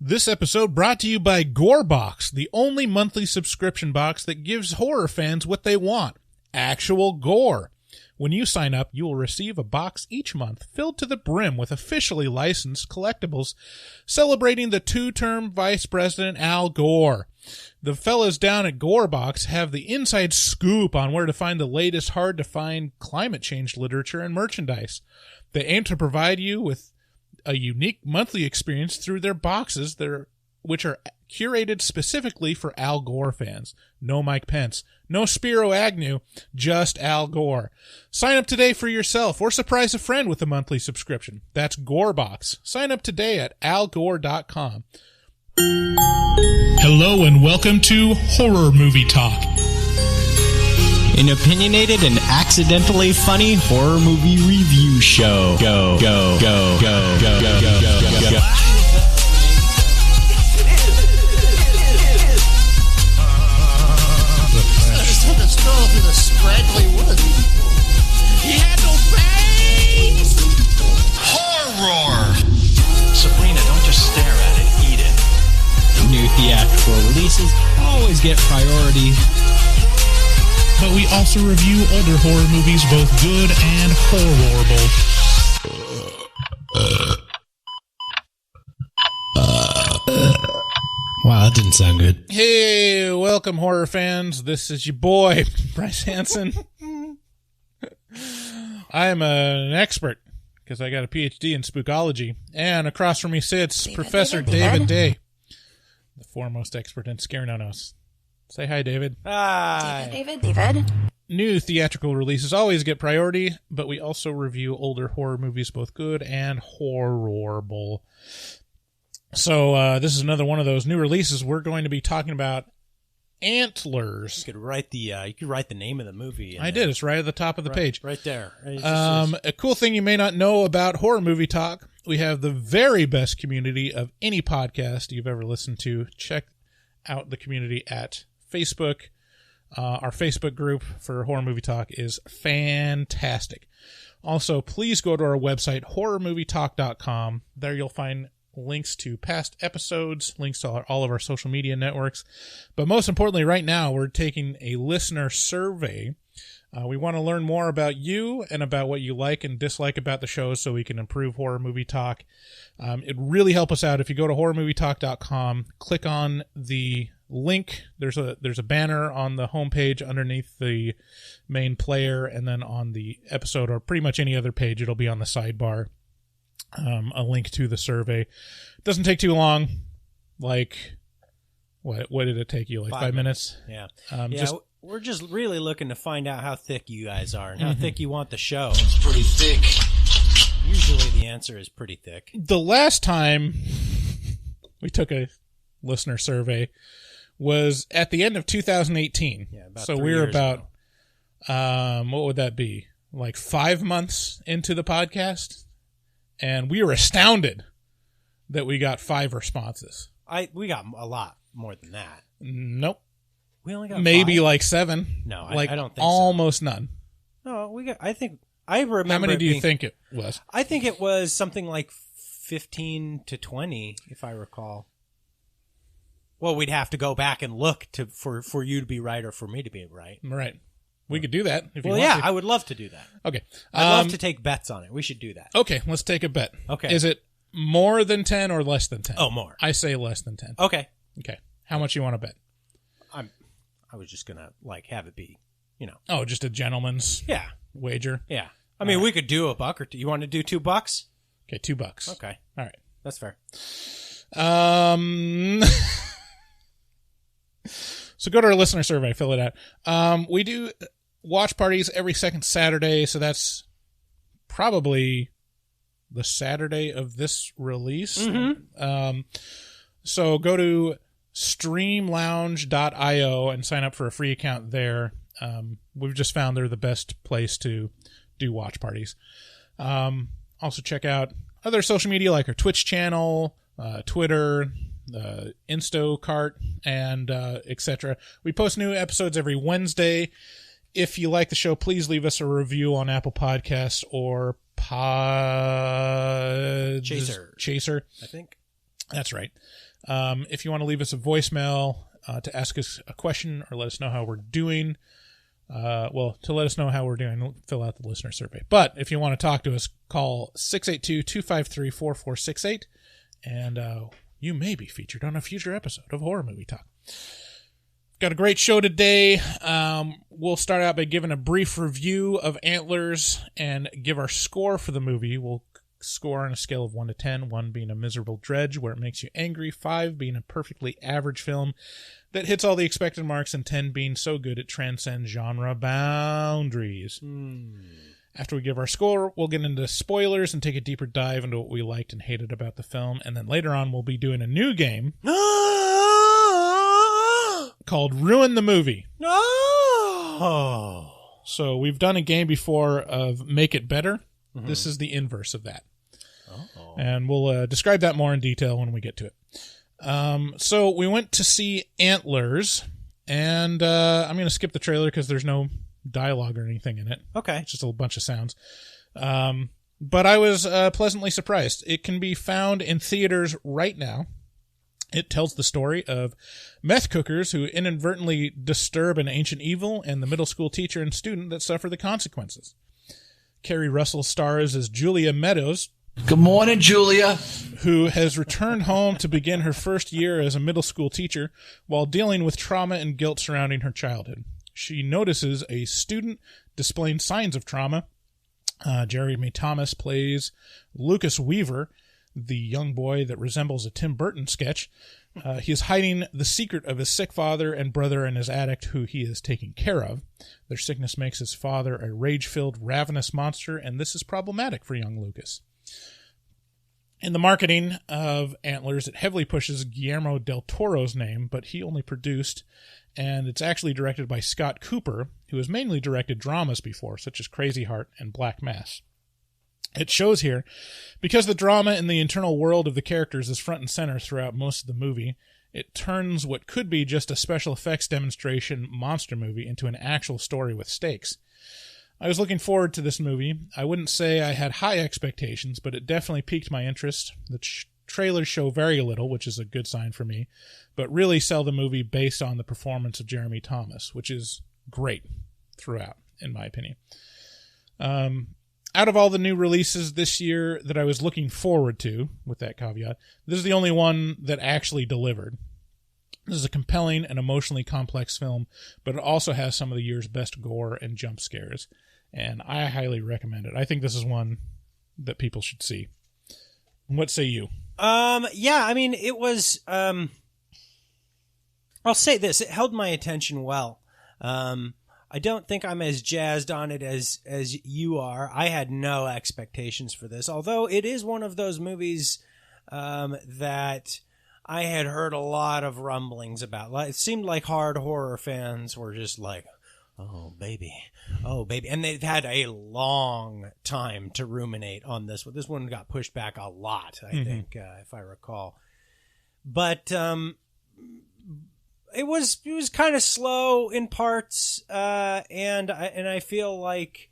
This episode brought to you by Gorebox, the only monthly subscription box that gives horror fans what they want, actual gore. When you sign up, you will receive a box each month filled to the brim with officially licensed collectibles celebrating the two-term Vice President Al Gore. The fellas down at Gorebox have the inside scoop on where to find the latest hard-to-find climate change literature and merchandise. They aim to provide you with a unique monthly experience through their boxes, which are curated specifically for Al Gore fans. No Mike Pence, no Spiro Agnew, just Al Gore. Sign up today for yourself or surprise a friend with a monthly subscription. That's Gorebox. Sign up today at algore.com. Hello and welcome to Horror Movie Talk. An opinionated and accidentally funny horror movie review show. Go, go, go, go, go, go, go, go, go, go. The stroll through the scraggly woods. He had no face! Horror! Sabrina, don't just stare at it, eat it. New theatrical releases always get priority. But we also review older horror movies, both good and horrible. Wow, that didn't sound good. Hey, welcome horror fans. This is your boy, Bryce Hanson. I'm an expert because I got a PhD in spookology. And across from me sits Professor David Day, the foremost expert in scare no-nos. Say hi, David. Hi. David. New theatrical releases always get priority, but we also review older horror movies, both good and horrible. So this is another one of those new releases. We're going to be talking about Antlers. You could write the name of the movie. I did. It's right at the top of the page. Right there. A cool thing you may not know about Horror Movie Talk, we have the very best community of any podcast you've ever listened to. Check out the community at Facebook. Our Facebook group for Horror Movie Talk is fantastic. Also, please go to our website, horrormovietalk.com. There you'll find links to past episodes, links to all of our social media networks. But most importantly, right now, we're taking a listener survey. We want to learn more about you and about what you like and dislike about the show so we can improve Horror Movie Talk. It'd really help us out if you go to horrormovietalk.com, click on the link. There's a banner on the homepage underneath the main player, and then on the episode or pretty much any other page, it'll be on the sidebar. A link to the survey. Doesn't take too long. Like, what did it take you? Like 5 minutes? Yeah. We're just really looking to find out how thick you guys are and how thick you want the show. It's pretty thick. Usually the answer is pretty thick. The last time we took a listener survey was at the end of 2018. Yeah, about so 3 we're years about, ago. What would that be? Like 5 months into the podcast? And we were astounded that we got 5 responses. We got a lot more than that. Nope. We only got maybe 5? like 7. No, like I don't think almost none. No, I remember. How many do you think it was? I think it was something like 15 to 20, if I recall. Well, we'd have to go back and look for you to be right or for me to be right. Right. We could do that if you want to. I would love to do that. Okay. I'd love to take bets on it. We should do that. Okay, let's take a bet. Okay. Is it more than 10 or less than 10? Oh, more. I say less than 10. Okay. Okay. How much you want to bet? I was just going to have it be, Oh, just a gentleman's wager? Yeah. I mean, we could do $1 or $2. You want to do $2? Okay, $2. Okay. All right. That's fair. So go to our listener survey, fill it out. We do watch parties every second Saturday, so that's probably the Saturday of this release. Mm-hmm. So go to streamlounge.io and sign up for a free account there. We've just found they're the best place to do watch parties. Also check out other social media like our Twitch channel, Twitter, Instacart, and etc. We post new episodes every Wednesday. If you like the show, please leave us a review on Apple Podcasts or Chaser, I think. That's right. If you want to leave us a voicemail to ask us a question or let us know how we're doing, to let us know how we're doing, fill out the listener survey. But if you want to talk to us, call 682-253-4468, and you may be featured on a future episode of Horror Movie Talk. Got a great show today. We'll start out by giving a brief review of Antlers and give our score for the movie. We'll score on a scale of 1 to 10, 1 being a miserable dredge where it makes you angry, 5 being a perfectly average film that hits all the expected marks, and 10 being so good it transcends genre boundaries. After we give our score, we'll get into spoilers and take a deeper dive into what we liked and hated about the film, and then later on we'll be doing a new game called Ruin the Movie. So we've done a game before of Make It Better. This is the inverse of that. And we'll describe that more in detail when we get to it. So we went to see Antlers, and I'm going to skip the trailer because there's no dialogue or anything in it. Okay. It's just a bunch of sounds. But I was pleasantly surprised. It can be found in theaters right now. It tells the story of meth cookers who inadvertently disturb an ancient evil and the middle school teacher and student that suffer the consequences. Kerry Russell stars as Julia Meadows. Good morning, Julia. Who has returned home to begin her first year as a middle school teacher while dealing with trauma and guilt surrounding her childhood. She notices a student displaying signs of trauma. Jeremy Thomas plays Lucas Weaver, the young boy that resembles a Tim Burton sketch. He is hiding the secret of his sick father and brother and his addict who he is taking care of. Their sickness makes his father a rage-filled, ravenous monster, and this is problematic for young Lucas. In the marketing of Antlers, it heavily pushes Guillermo del Toro's name, but he only produced, and it's actually directed by Scott Cooper, who has mainly directed dramas before, such as Crazy Heart and Black Mass. It shows here, because the drama and the internal world of the characters is front and center throughout most of the movie, it turns what could be just a special effects demonstration monster movie into an actual story with stakes. I was looking forward to this movie. I wouldn't say I had high expectations, but it definitely piqued my interest. The trailers show very little, which is a good sign for me, but really sell the movie based on the performance of Jeremy Thomas, which is great throughout, in my opinion. Out of all the new releases this year that I was looking forward to, with that caveat, this is the only one that actually delivered. This is a compelling and emotionally complex film, but it also has some of the year's best gore and jump scares, and I highly recommend it. I think this is one that people should see. What say you? Yeah, I mean, it was, I'll say this, it held my attention well. I don't think I'm as jazzed on it as you are. I had no expectations for this, although it is one of those movies that I had heard a lot of rumblings about. It seemed like hard horror fans were just like, oh, baby. And they've had a long time to ruminate on this. This one got pushed back a lot, I think, if I recall. But it was kind of slow in parts, and I feel like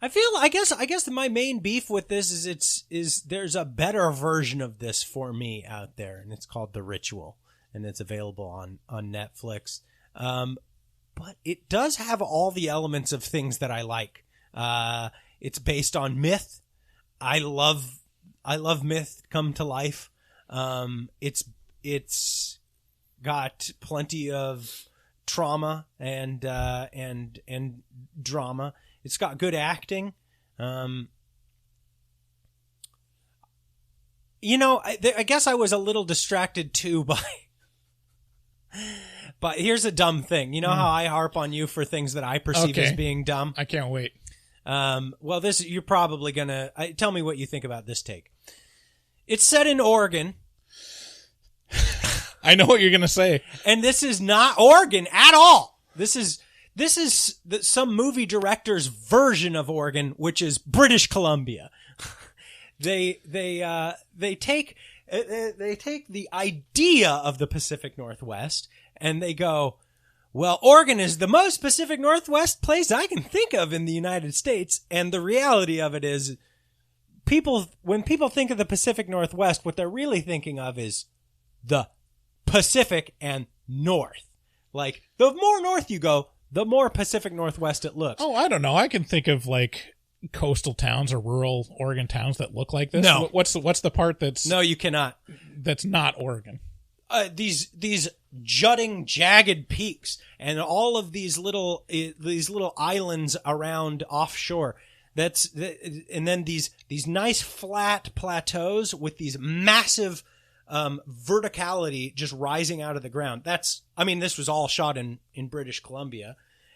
I guess my main beef with this is there's a better version of this for me out there, and it's called The Ritual, and it's available on Netflix. But it does have all the elements of things that I like. It's based on myth. I love myth come to life. It's got plenty of trauma and drama. It's got good acting. I guess I was a little distracted too but here's a dumb thing. You know how I harp on you for things that I perceive as being dumb? I can't wait. Well, you're probably gonna tell me what you think about this take. It's set in Oregon. I know what you're going to say. And this is not Oregon at all. This is some movie director's version of Oregon, which is British Columbia. They take the idea of the Pacific Northwest and they go, well, Oregon is the most Pacific Northwest place I can think of in the United States. And the reality of it is when people think of the Pacific Northwest, what they're really thinking of is the Pacific and North. Like, the more north you go, the more Pacific Northwest it looks. Oh, I don't know. I can think of like coastal towns or rural Oregon towns that look like this. No. What's the part that's No, you cannot. That's not Oregon? These jutting, jagged peaks and all of these little islands around offshore. And then these nice flat plateaus with these massive verticality just rising out of the ground. This was all shot in British Columbia,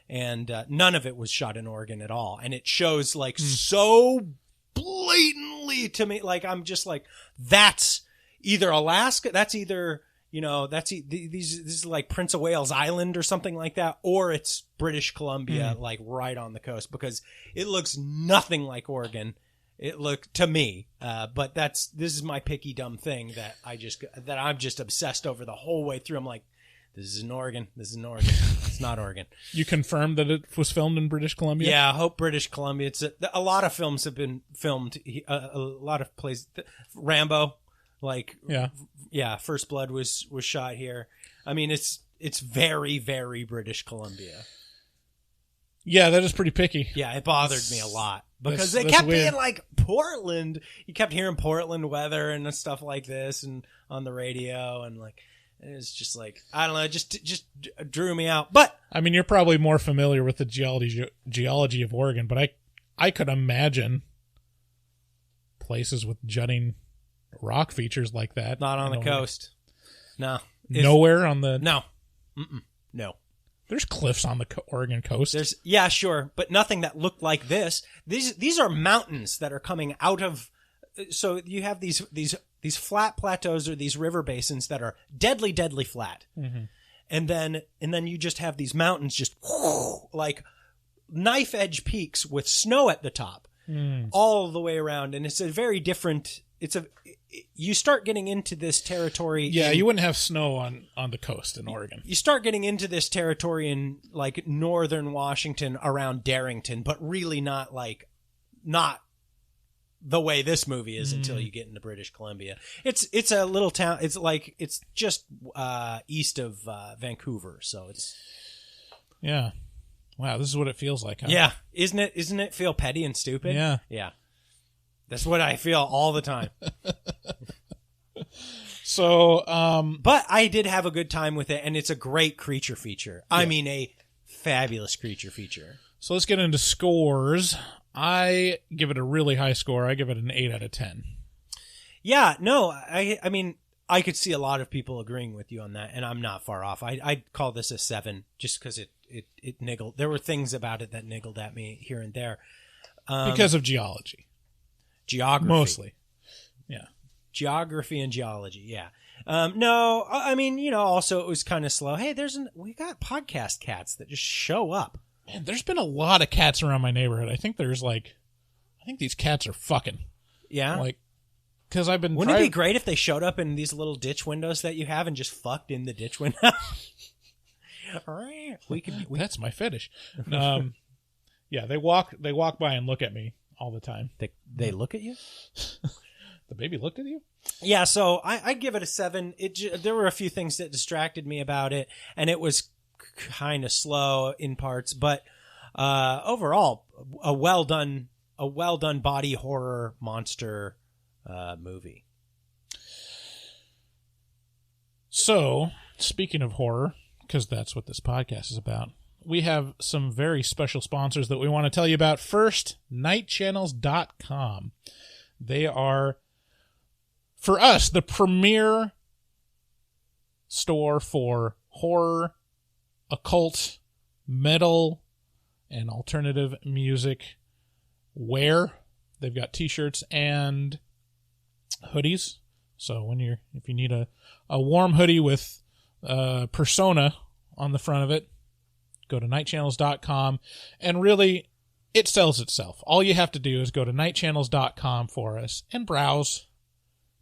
and none of it was shot in Oregon at all. And it shows like so blatantly to me. Like, I'm just like, that's either Alaska, that's either, this is like Prince of Wales Island or something like that, or it's British Columbia, like right on the coast, because it looks nothing like Oregon. It looked to me, but this is my picky dumb thing that I'm just obsessed over the whole way through. I'm like, this is in Oregon. This is in Oregon. It's not Oregon. You confirmed that it was filmed in British Columbia? Yeah, I hope British Columbia. It's a lot of films have been filmed. A lot of places. Rambo, like First Blood was shot here. I mean, it's very, very British Columbia. Yeah, that is pretty picky. Yeah, it bothered me a lot because they that's kept weird. being like Portland. You kept hearing Portland weather and stuff like this, and on the radio, and like it's just like, I don't know, it just drew me out. But I mean, you're probably more familiar with the geology of Oregon, but I could imagine places with jutting rock features like that. not on the coast. No, Nowhere on the no, no. There's cliffs on the Oregon coast. Yeah, sure, but nothing that looked like this. These are mountains that are coming out of. So you have these flat plateaus or these river basins that are deadly, deadly flat, and then you just have these mountains just like knife edge peaks with snow at the top, all the way around, and it's a very different. You start getting into this territory. Yeah, you wouldn't have snow on the coast in Oregon. You start getting into this territory in like northern Washington around Darrington, but really not the way this movie is until you get into British Columbia. It's a little town. It's just east of Vancouver, so it's. Yeah. Wow, this is what it feels like, huh? Yeah, isn't it feel petty and stupid? Yeah. Yeah. That's what I feel all the time. So, but I did have a good time with it, and it's a great creature feature. I mean, a fabulous creature feature. So let's get into scores. I give it a really high score. I give it an 8 out of 10. Yeah, no, I mean, I could see a lot of people agreeing with you on that, and I'm not far off. I'd call this a 7 just because it niggled. There were things about it that niggled at me here and there. Because of geography. Mostly. Yeah. Geography and geology, yeah. No, I mean, also it was kind of slow. Hey, we got podcast cats that just show up. Man, there's been a lot of cats around my neighborhood. I think these cats are fucking. Yeah? Like, because I've been. Wouldn't it be great if they showed up in these little ditch windows that you have and just fucked in the ditch window? That's my fetish. Yeah, they walk by and look at me all the time. They look at you? The baby looked at you? Yeah, so I give it a 7. There were a few things that distracted me about it, and it was kind of slow in parts, but overall, a well done body horror monster movie. So, speaking of horror, because that's what this podcast is about, we have some very special sponsors that we want to tell you about. First, nightchannels.com. They are, for us, the premier store for horror, occult, metal, and alternative music wear. They've got t-shirts and hoodies. So if you need a warm hoodie with persona on the front of it, go to nightchannels.com, and really, it sells itself. All you have to do is go to nightchannels.com for us and browse,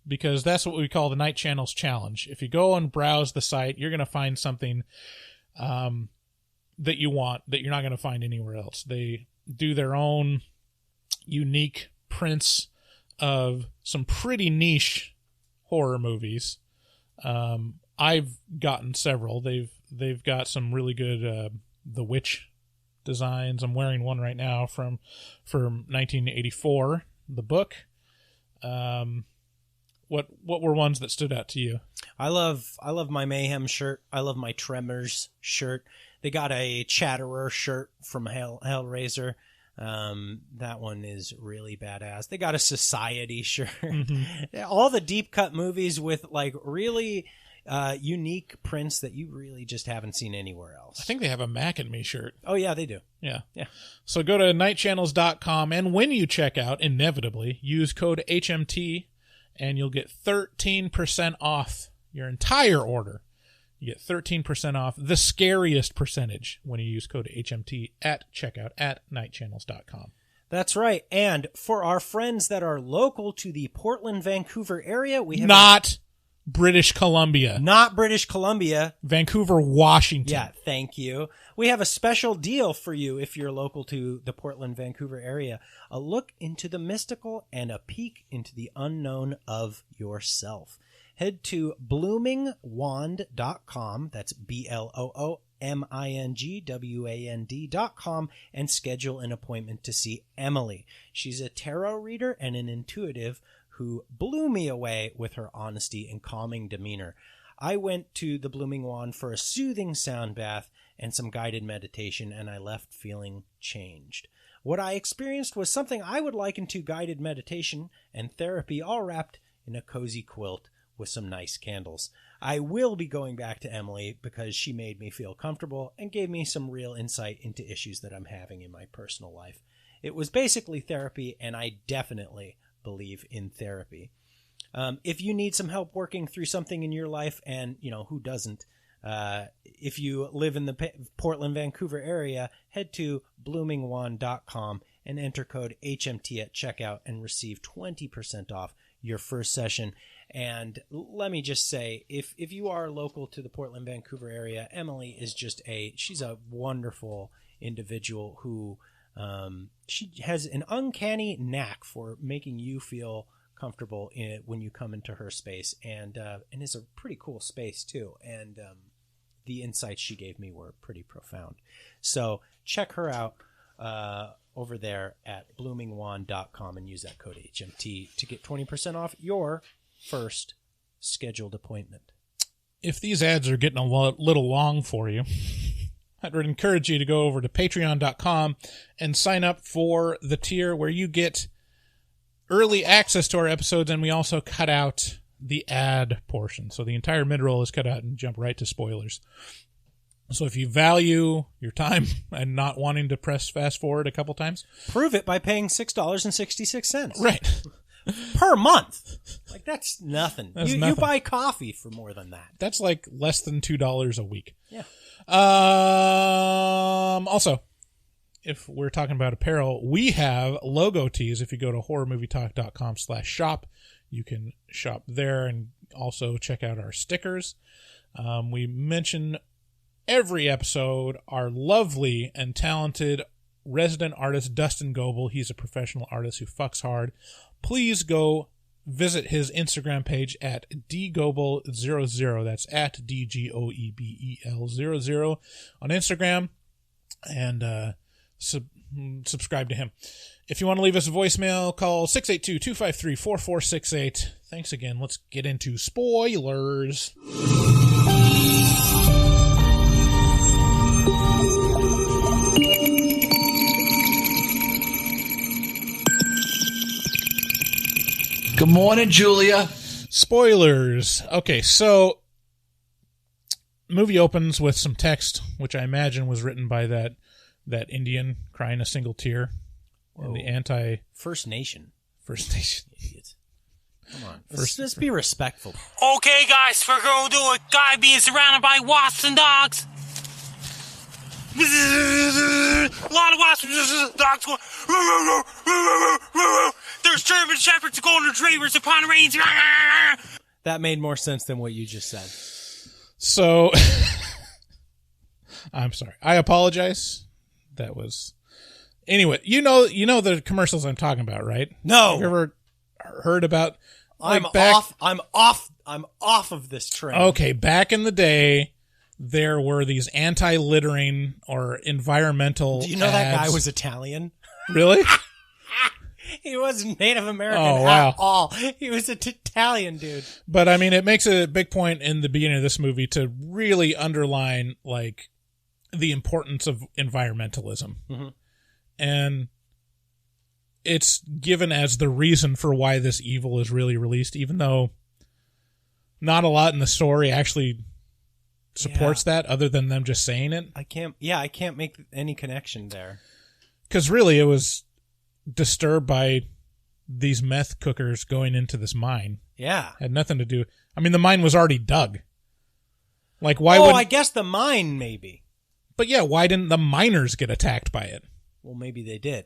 because that's what we call the Night Channels Challenge. If you go and browse the site, you're going to find something that you want that you're not going to find anywhere else. They do their own unique prints of some pretty niche horror movies. I've gotten several. They've got some really good The Witch designs. I'm wearing one right now from 1984, the book. What were ones that stood out to you? I love my Mayhem shirt. I love my Tremors shirt. They got a Chatterer shirt from Hellraiser. That one is really badass. They got a Society shirt. Mm-hmm. All the deep cut movies with like really unique prints that you really just haven't seen anywhere else. I think they have a Mac and Me shirt. Oh yeah, they do. Yeah. So go to nightchannels.com, and when you check out, inevitably use code HMT, and you'll get 13% off your entire order. You get 13% off, the scariest percentage, when you use code HMT at checkout at nightchannels.com. That's right. And for our friends that are local to the Portland, Vancouver area, we have not British Columbia. Not British Columbia. Vancouver, Washington. Yeah, thank you. We have a special deal for you if you're local to the Portland, Vancouver area. A look into the mystical and a peek into the unknown of yourself. Head to bloomingwand.com. That's BLOOMINGWAND.com and schedule an appointment to see Emily. She's a tarot reader and an intuitive who blew me away with her honesty and calming demeanor. I went to the Blooming Wand for a soothing sound bath and some guided meditation, and I left feeling changed. What I experienced was something I would liken to guided meditation and therapy, all wrapped in a cozy quilt with some nice candles. I will be going back to Emily because she made me feel comfortable and gave me some real insight into issues that I'm having in my personal life. It was basically therapy, and I definitely believe in therapy. If you need some help working through something in your life, and who doesn't, if you live in the Portland, Vancouver area, head to bloomingwand.com and enter code HMT at checkout and receive 20% off your first session. And let me just say, if you are local to the Portland, Vancouver area, Emily is she's a wonderful individual who she has an uncanny knack for making you feel comfortable when you come into her space, and it's a pretty cool space too. And the insights she gave me were pretty profound. So check her out over there at bloomingwand.com and use that code HMT to get 20% off your first scheduled appointment. If these ads are getting a little long for you, I would encourage you to go over to patreon.com and sign up for the tier where you get early access to our episodes, and we also cut out the ad portion. So the entire mid-roll is cut out and jump right to spoilers. So if you value your time and not wanting to press fast forward a couple times, prove it by paying $6.66. Right. Per month. Like, that's nothing. Nothing. You buy coffee for more than that. That's like less than $2 a week. Yeah. Also, if we're talking about apparel, we have logo tees. If you go to horrormovietalk.com/shop, you can shop there and also check out our stickers. We mention every episode our lovely and talented resident artist, Dustin Goebel. He's a professional artist who fucks hard. Please go visit his Instagram page at dgoebel00. That's at DGOEBEL00 on Instagram, and subscribe to him. If you want to leave us a voicemail, call 682-253-4468. Thanks again. Let's get into spoilers. Good morning, Julia. Spoilers. Okay, so movie opens with some text, which I imagine was written by that Indian crying a single tear. And the First Nation. Idiots. Come on. Let's be respectful. Okay, guys, we're going to do a guy being surrounded by wasps and dogs. A lot of wasps and dogs going. There's German shepherds, golden retrievers, and Pomeranians. That made more sense than what you just said. So, I'm sorry. I apologize. That was... Anyway, you know the commercials I'm talking about, right? No. Have you ever heard about. I'm Like off of this train. Okay, back in the day, there were these anti-littering or environmental. Do you know that guy ads. was Italian? Really? He wasn't Native American wow. at all. He was an Italian dude. But I mean, it makes a big point in the beginning of this movie to really underline like the importance of environmentalism, and it's given as the reason for why this evil is really released, even though not a lot in the story actually supports that, other than them just saying it. I can't make any connection there. Because really, it was disturbed by these meth cookers going into this mine. Yeah. Had nothing to do. I mean, the mine was already dug. Like, why I guess the mine, maybe. But yeah, why didn't the miners get attacked by it? Well, maybe they did.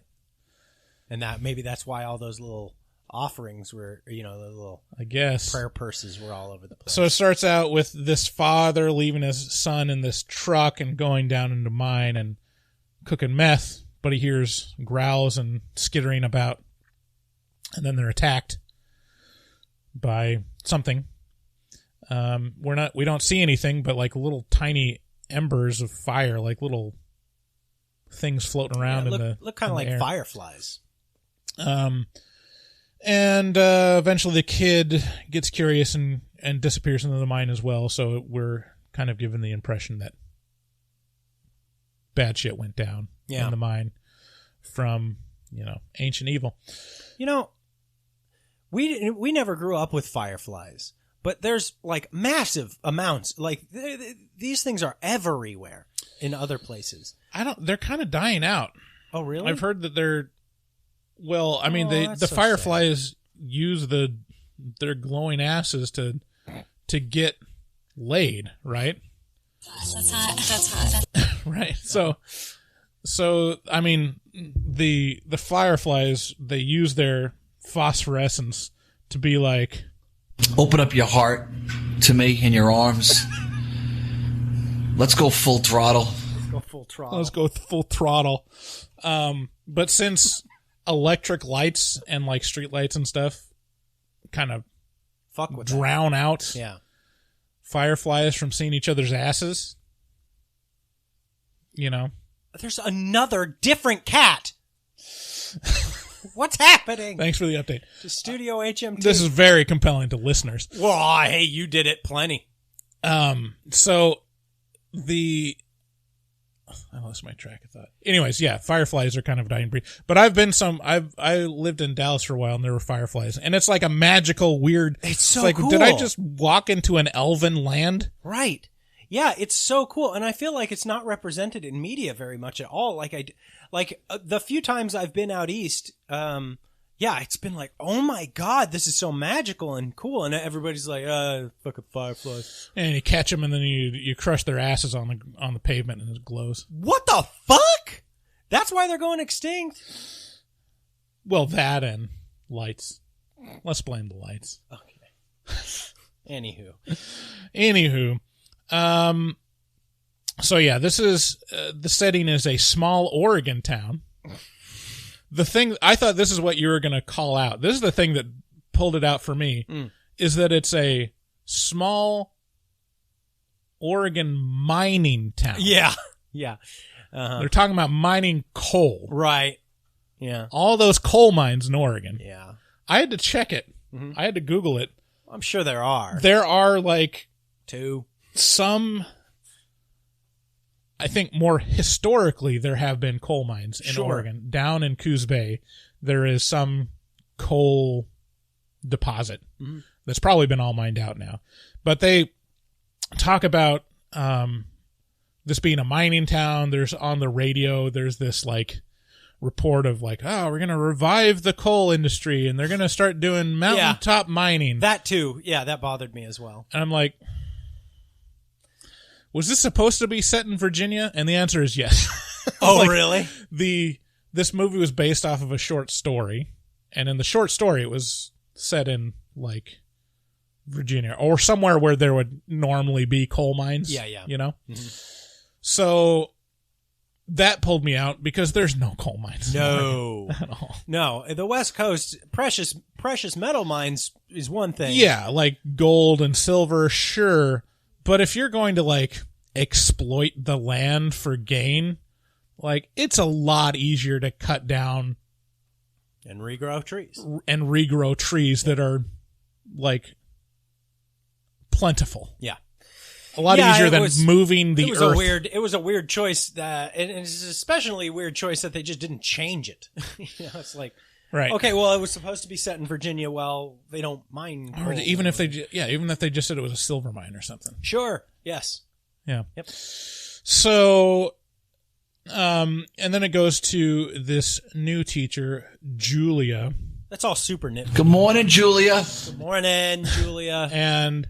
And maybe that's why all those little offerings were, the little I guess prayer purses were all over the place. So it starts out with this father leaving his son in this truck and going down into mine and cooking meth, but he hears growls and skittering about, and then they're attacked by something. We don't see anything, but like little tiny embers of fire, like little things floating around look kind of like air. fireflies. And eventually the kid gets curious and disappears into the mine as well. So we're kind of given the impression that bad shit went down in the mine from, ancient evil. We never grew up with fireflies, but there's like massive amounts. Like these things are everywhere in other places. They're kind of dying out. Oh, really? I've heard that they're, well, I mean, the so fireflies use their glowing asses to get laid, right? That's hot. Right. So I mean, the fireflies, they use their phosphorescence to be like, open up your heart to me in your arms. Let's go full throttle. Let's go full throttle. But since electric lights and like street lights and stuff kind of fuck with drown out fireflies from seeing each other's asses, There's another different cat. What's happening? Thanks for the update. The Studio HMT. This is very compelling to listeners. Well, hey, you did it plenty. So I lost my track of thought. Anyways, yeah, fireflies are kind of a dying breed. But I lived in Dallas for a while and there were fireflies. And it's like a magical, weird. It's so like, cool. Did I just walk into an elven land? Right. Yeah, it's so cool. And I feel like it's not represented in media very much at all. The few times I've been out east, it's been like, oh my God, this is so magical and cool. And everybody's like, fucking fireflies. And you catch them and then you crush their asses on the pavement and it glows. What the fuck? That's why they're going extinct? Well, that and lights. Let's blame the lights. Okay. Anywho. So yeah, this is, the setting is a small Oregon town. The thing, I thought this is what you were going to call out. This is the thing that pulled it out for me, is that it's a small Oregon mining town. Yeah. Yeah. Uh-huh. They're talking about mining coal. Right. Yeah. All those coal mines in Oregon. Yeah. I had to check it. Mm-hmm. I had to Google it. I'm sure there are. There are like two. Some, I think more historically, there have been coal mines in Oregon. Down in Coos Bay, there is some coal deposit that's probably been all mined out now. But they talk about this being a mining town. There's on the radio, there's this like report of like, oh, we're going to revive the coal industry and they're going to start doing mountaintop mining. That too. Yeah, that bothered me as well. And I'm like, was this supposed to be set in Virginia? And the answer is yes. Oh, really? This movie was based off of a short story, and in the short story, it was set in like Virginia or somewhere where there would normally be coal mines. Yeah, yeah. Mm-hmm. So that pulled me out because there's no coal mines. No. At all. No, the West Coast, precious metal mines is one thing. Yeah, like gold and silver, sure. But if you're going to, like, exploit the land for gain, like, it's a lot easier to cut down and regrow trees that are, like, plentiful. Yeah. A lot easier than moving the earth. It was a weird choice, and it's especially a weird choice that they just didn't change it. It's like, right. Okay, well, it was supposed to be set in Virginia. Well, they don't mine coal. Or even if they just said it was a silver mine or something. Sure. Yes. Yeah. Yep. So, and then it goes to this new teacher, Julia. That's all super nitpicky. Good morning, Julia. Good morning, Julia. And,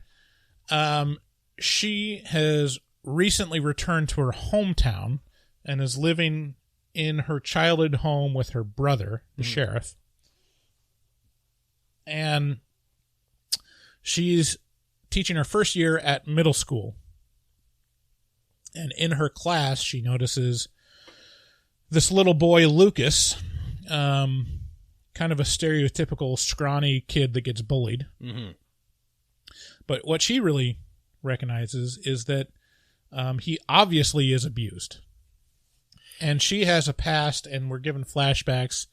she has recently returned to her hometown and is living in her childhood home with her brother, the sheriff. And she's teaching her first year at middle school. And in her class, she notices this little boy, Lucas, kind of a stereotypical scrawny kid that gets bullied. Mm-hmm. But what she really recognizes is that he obviously is abused. And she has a past, and we're given flashbacks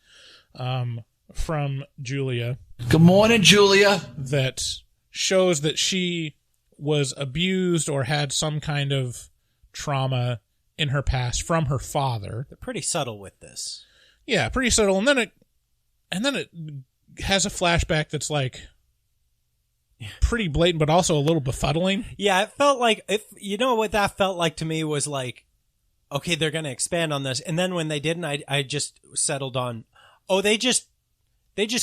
from Julia. Good morning, Julia. That shows that she was abused or had some kind of trauma in her past from her father. They're pretty subtle with this. Yeah, pretty subtle. And then it has a flashback that's like pretty blatant, but also a little befuddling. Yeah, it felt like, you know what that felt like to me was like, okay, they're going to expand on this. And then when they didn't, I just settled on, oh, they just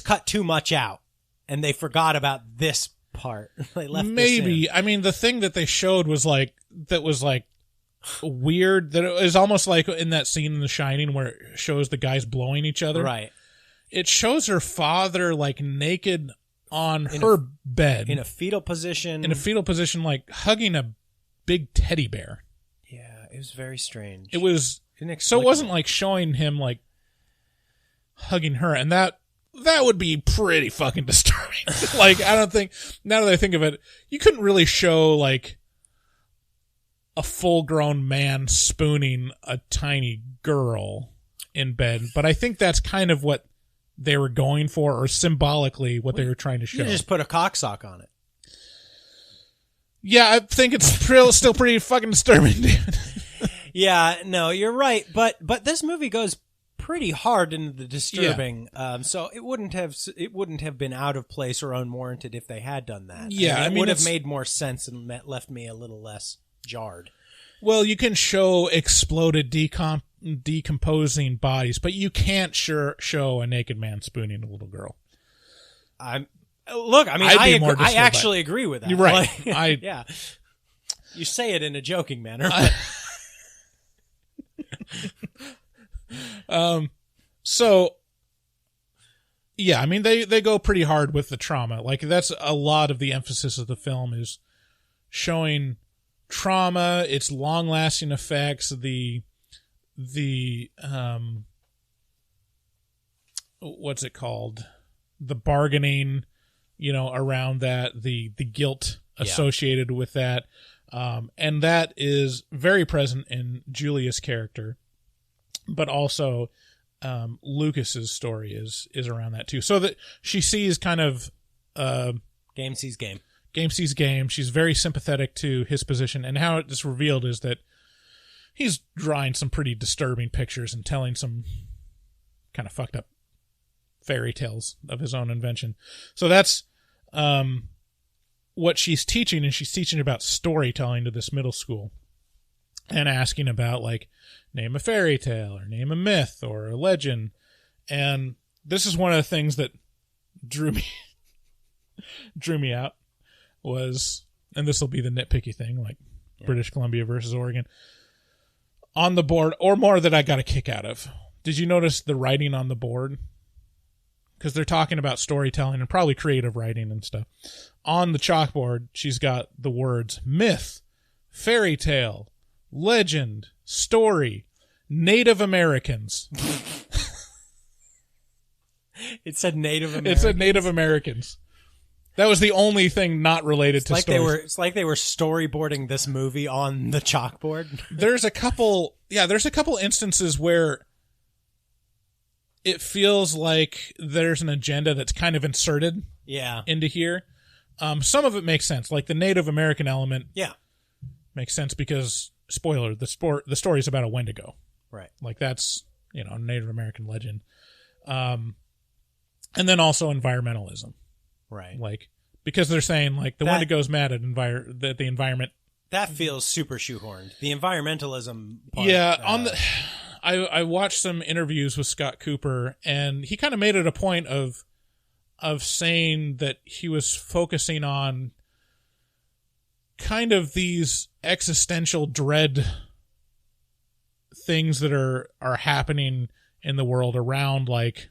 cut too much out and they forgot about this part. They left maybe. this in. I mean, the thing that they showed was like weird, that it was almost like in that scene in The Shining where it shows the guys blowing each other. Right. It shows her father like naked on her bed. In a fetal position. Like hugging a big teddy bear. Yeah, it was very strange. It was, so it wasn't like showing him like hugging her, and that would be pretty fucking disturbing. Like, I don't think, now that I think of it, you couldn't really show like a full-grown man spooning a tiny girl in bed, but I think that's kind of what they were going for, or symbolically what they were trying to show. You just put a cocksock on it. Yeah, I think it's still pretty fucking disturbing, dude. Yeah, no, you're right, but this movie goes pretty hard into the disturbing, so it wouldn't have been out of place or unwarranted if they had done that. Yeah, I mean, it would have made more sense and left me a little less jarred. Well, you can show exploded, decomposing bodies, but you can't show a naked man spooning a little girl. I actually agree with that. You're right. Like, yeah. You say it in a joking manner. So, yeah, I mean, they go pretty hard with the trauma. Like, that's a lot of the emphasis of the film is showing trauma, its long-lasting effects, the what's it called? The bargaining, around that, the guilt associated with that. And that is very present in Julia's character, but also Lucas's story is around that too. So that she sees kind of game sees game. Game sees game. She's very sympathetic to his position, and how it's revealed is that he's drawing some pretty disturbing pictures and telling some kind of fucked up fairy tales of his own invention. So that's what she's teaching, and she's teaching about storytelling to this middle school and asking about, like, name a fairy tale or name a myth or a legend. And this is one of the things that drew me out was, and this will be the nitpicky thing, like British Columbia versus Oregon, on the board, or more that I got a kick out of. Did you notice the writing on the board? Because they're talking about storytelling and probably creative writing and stuff. On the chalkboard, she's got the words myth, fairy tale, legend, story. Native Americans. It said Native Americans. It said Native Americans. That was the only thing not related to stories. It's like they were storyboarding this movie on the chalkboard. There's a couple instances where it feels like there's an agenda that's kind of inserted into here. Some of it makes sense, like the Native American element. Yeah, makes sense because spoiler: the story is about a Wendigo, right? Like that's a Native American legend, and then also environmentalism, right? Like because they're saying like the Wendigo's mad at the environment. That feels super shoehorned. The environmentalism part. Yeah, I watched some interviews with Scott Cooper, and he kind of made it a point of saying that he was focusing on kind of these existential dread things that are happening in the world around like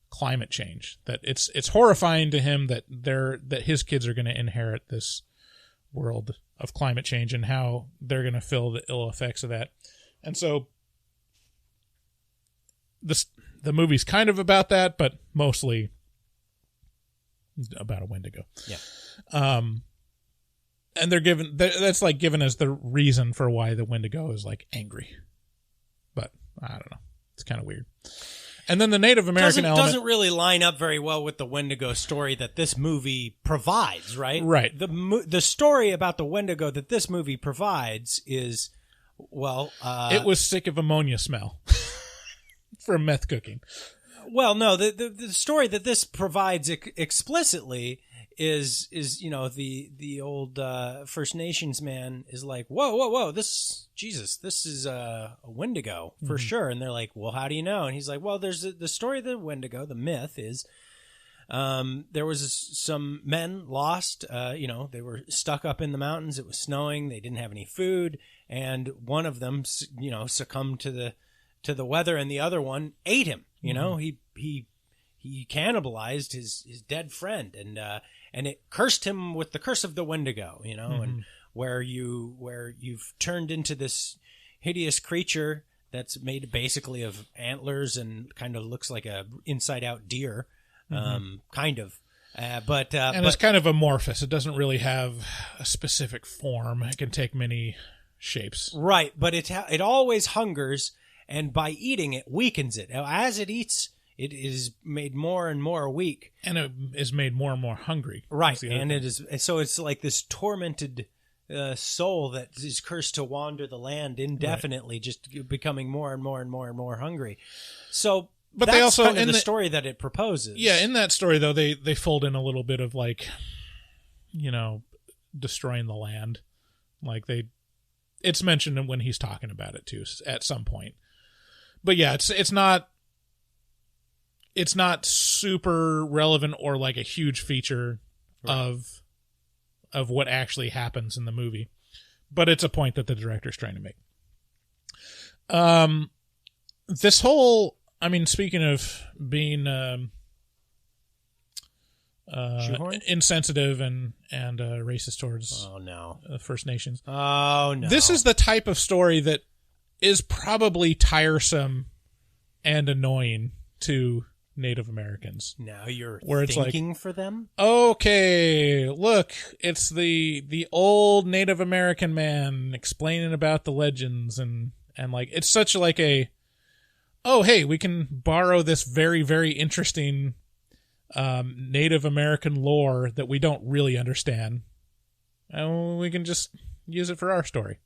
climate change. That it's horrifying to him that his kids are going to inherit this world of climate change and how they're going to feel the ill effects of that. And so the movie's kind of about that, but mostly about a Wendigo. Yeah. And that's like given as the reason for why the Wendigo is like angry. But I don't know. It's kind of weird. And then the Native American element doesn't really line up very well with the Wendigo story that this movie provides, right? Right. The story about the Wendigo that this movie provides is, it was sick of ammonia smell from meth cooking. Well, no, the story that this provides explicitly is the old First Nations man is like, whoa, this is a Wendigo for sure. And they're like, well, how do you know? And he's like, well, there's the story of the Wendigo. The myth is there was some men lost. They were stuck up in the mountains. It was snowing. They didn't have any food, and one of them, succumbed to the weather, and the other one ate him. He cannibalized his dead friend, and it cursed him with the curse of the Wendigo. And where you've turned into this hideous creature that's made basically of antlers and kind of looks like a inside out deer, kind of. But it's kind of amorphous. It doesn't really have a specific form. It can take many shapes. Right, but it always hungers, and by eating it weakens it. As it eats, it is made more and more weak, and it is made more and more hungry. Right, and it is so it's like this tormented soul that is cursed to wander the land indefinitely, right, just becoming more and more and more and more hungry. So, but that's they also kind of the story that it proposes. Yeah, in that story though, they fold in a little bit of like, destroying the land, like it's mentioned when he's talking about it too at some point. But yeah, it's not super relevant or like a huge feature, right, of what actually happens in the movie, but it's a point that the director's trying to make. This whole, speaking of being insensitive and racist towards First Nations. Oh no! This is the type of story that is probably tiresome and annoying to Native Americans. Now you're where it's thinking like, for them? Okay, look, it's the old Native American man explaining about the legends and like it's such like a, oh hey, we can borrow this very, very interesting Native American lore that we don't really understand, and we can just use it for our story.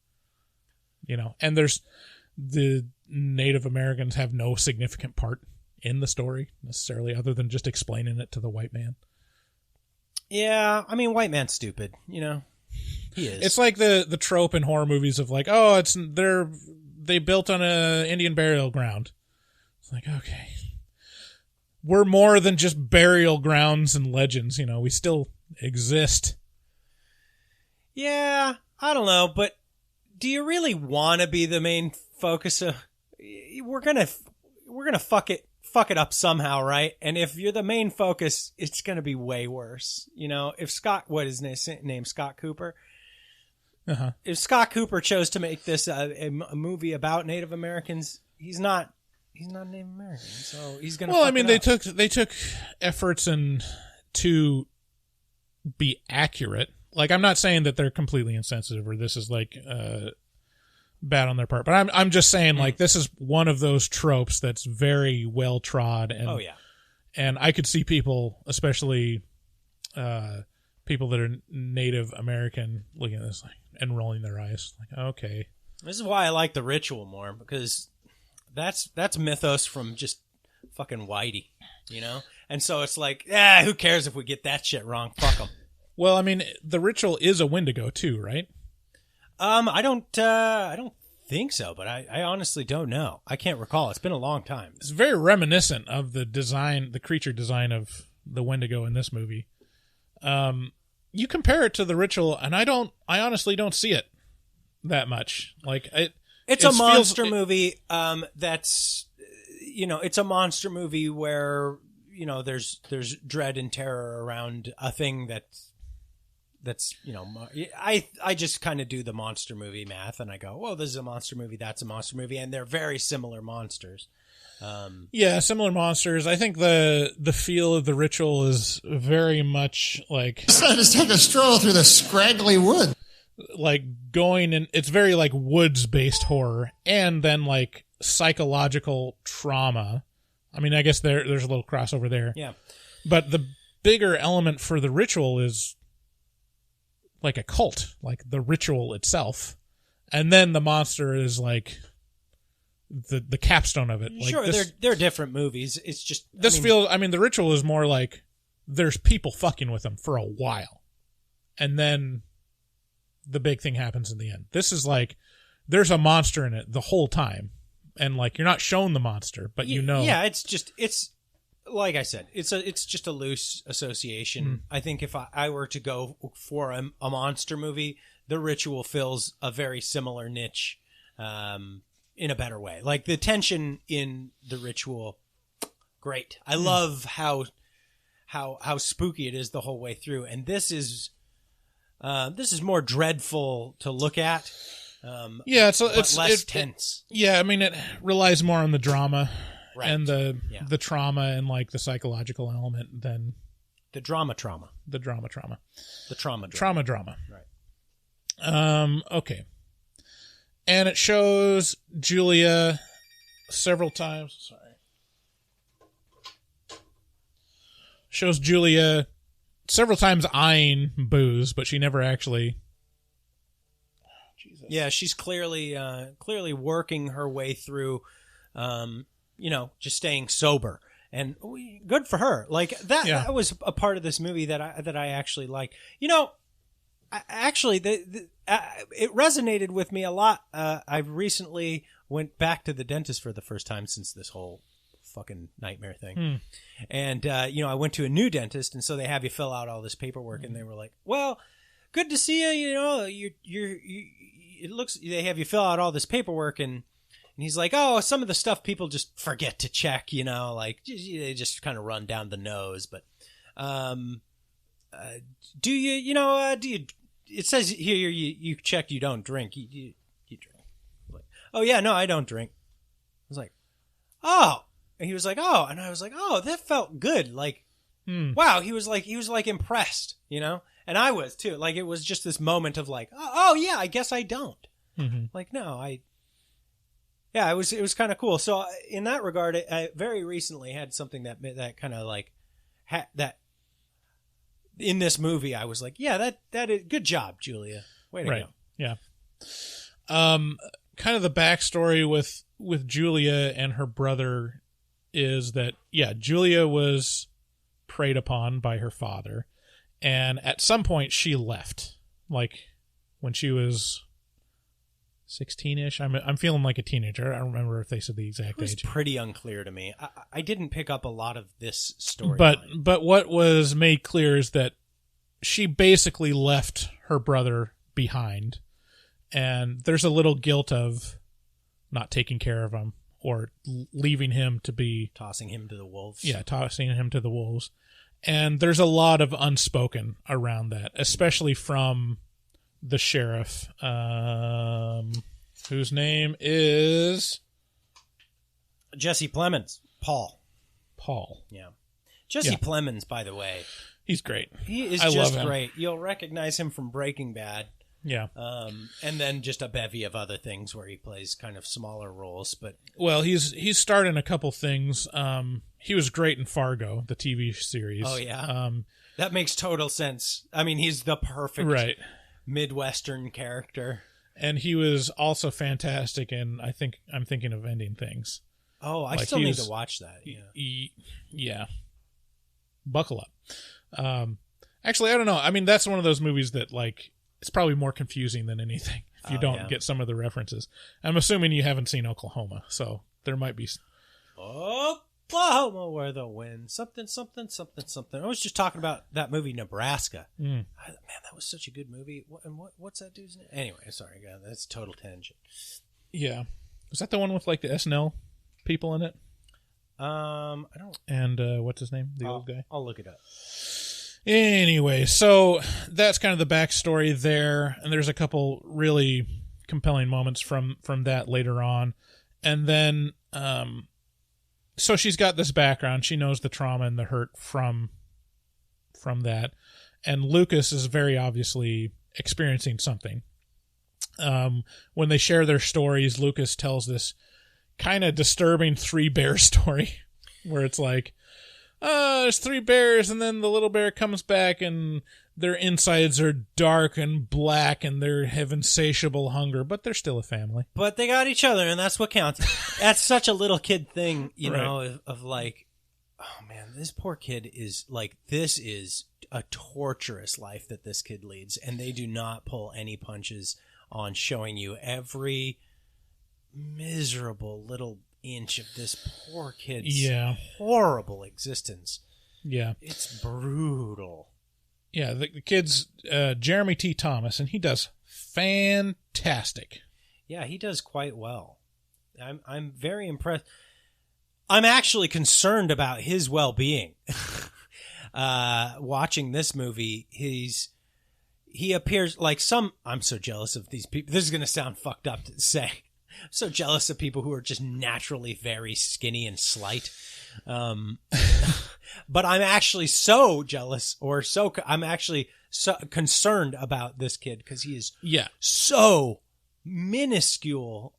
And there's the Native Americans have no significant part in the story necessarily other than just explaining it to the white man. Yeah, white man's stupid, he is. It's like the trope in horror movies of like, oh, they built on a Indian burial ground. It's like, okay, we're more than just burial grounds and legends, we still exist. Yeah, I don't know, but do you really want to be the main focus of? We're gonna fuck it up somehow, right? And if you're the main focus, it's gonna be way worse. If Scott, what is his name, Scott Cooper? if Scott Cooper chose to make this a movie about Native Americans, he's not Native American, so he's gonna. Well, I mean, they took efforts to be accurate. Like, I'm not saying that they're completely insensitive or this is like bad on their part, but I'm just saying like this is one of those tropes that's very well trod. And and I could see people, especially people that are Native American, looking at this like, and rolling their eyes like, okay. This is why I like The Ritual more, because that's mythos from just fucking Whitey, you know? And so it's like, who cares if we get that shit wrong? Fuck them. Well, I mean, The Ritual is a Wendigo too, right? I don't think so, but I honestly don't know. I can't recall. It's been a long time. It's very reminiscent of the creature design of the Wendigo in this movie. You compare it to The Ritual, and I honestly don't see it that much. Like it's a monster movie. That's, you know, it's a monster movie where, you know, there's dread and terror around a thing that's, you know, I just kind of do the monster movie math, and I go, well, this is a monster movie, that's a monster movie, and they're very similar monsters. Yeah, similar monsters. I think the feel of The Ritual is very much like just take a stroll through the scraggly wood. Like going in, it's very like woods based horror, and then like psychological trauma. I mean, I guess there's a little crossover there. Yeah. But the bigger element for The Ritual is like a cult, like the ritual itself. And then the monster is like the capstone of it. Like sure, they're different movies. It's just The Ritual is more like there's people fucking with them for a while, and then the big thing happens in the end. This is like there's a monster in it the whole time, and like you're not shown the monster, but you know. Yeah, it's like I said, it's just a loose association. I think if I were to go for a monster movie, The Ritual fills a very similar niche. In a better way. Like the tension in The Ritual, great. I love how spooky it is the whole way through. And this is more dreadful to look at. It's less tense. I mean, it relies more on the drama and the trauma and like the psychological element than the drama. The drama. Right. Okay. And it shows Julia several times. Sorry. Shows Julia several times eyeing booze, but she never actually. Jesus. Yeah, she's clearly working her way through, just staying sober, and good for her. Like that. Yeah. That was a part of this movie that I actually liked. You know. It resonated with me a lot. I recently went back to the dentist for the first time since this whole fucking nightmare thing. And, I went to a new dentist, and so they have you fill out all this paperwork, and they were like, well, good to see you. You know, they have you fill out all this paperwork, and he's like, oh, some of the stuff people just forget to check, you know, like they just kind of run down the nose. But, do you, it says here you check you don't drink. You drink. Like, oh, yeah, no, I don't drink. I was like, oh. And he was like, oh. And I was like, oh, that felt good. Like, wow. He was like impressed, you know? And I was, too. Like, it was just this moment of like, oh yeah, I guess I don't. Mm-hmm. Like, no, it was kind of cool. So in that regard, I very recently had something that kind of like, that, in this movie, I was like, yeah, that is good job, Julia. Way to go. Yeah. Kind of the backstory with Julia and her brother is that, yeah, Julia was preyed upon by her father, and at some point she left, like when she was 16-ish. I'm feeling like a teenager. I don't remember if they said the exact age. It was pretty unclear to me. I didn't pick up a lot of this story. But what was made clear is that she basically left her brother behind, and there's a little guilt of not taking care of him or leaving him to be... Tossing him to the wolves. Yeah, tossing him to the wolves. And there's a lot of unspoken around that, especially from the sheriff, whose name is Jesse Plemons. Paul. Yeah. Jesse Plemons, by the way. He's great. He is just great. You'll recognize him from Breaking Bad. Yeah. And then just a bevy of other things where he plays kind of smaller roles. But well, he's starred in a couple things. He was great in Fargo, the TV series. Oh, yeah. That makes total sense. I mean, he's the perfect Midwestern character. And he was also fantastic in, I'm thinking of Ending Things. Oh, I still need to watch that. Yeah. Buckle up. Actually, I don't know. I mean, that's one of those movies that, like, it's probably more confusing than anything if you don't get some of the references. I'm assuming you haven't seen Oklahoma, so there might be... Oklahoma, where the wind, something. I was just talking about that movie, Nebraska. Man, that was such a good movie. What's that dude's name? Anyway, sorry, God, that's a total tangent. Yeah. Was that the one with, like, the SNL people in it? I don't... And what's his name? The old guy? I'll look it up. Anyway, so that's kind of the backstory there, and there's a couple really compelling moments from that later on. And then, so she's got this background. She knows the trauma and the hurt from that. And Lucas is very obviously experiencing something. When they share their stories, Lucas tells this kind of disturbing 3 bear story where it's like, there's 3 bears, and then the little bear comes back, and their insides are dark and black, and they have insatiable hunger, but they're still a family. But they got each other, and that's what counts. That's such a little kid thing, you know, of like, oh man, this poor kid is like, this is a torturous life that this kid leads, and they do not pull any punches on showing you every miserable little inch of this poor kid's horrible existence. Yeah. It's brutal. Yeah, the kid's Jeremy T. Thomas, and he does fantastic. Yeah, he does quite well. I'm very impressed. I'm actually concerned about his well-being. Watching this movie, he appears like I'm so jealous of these people. This is going to sound fucked up to say. I'm so jealous of people who are just naturally very skinny and slight. But I'm actually so jealous, I'm actually so concerned about this kid because he is so minuscule,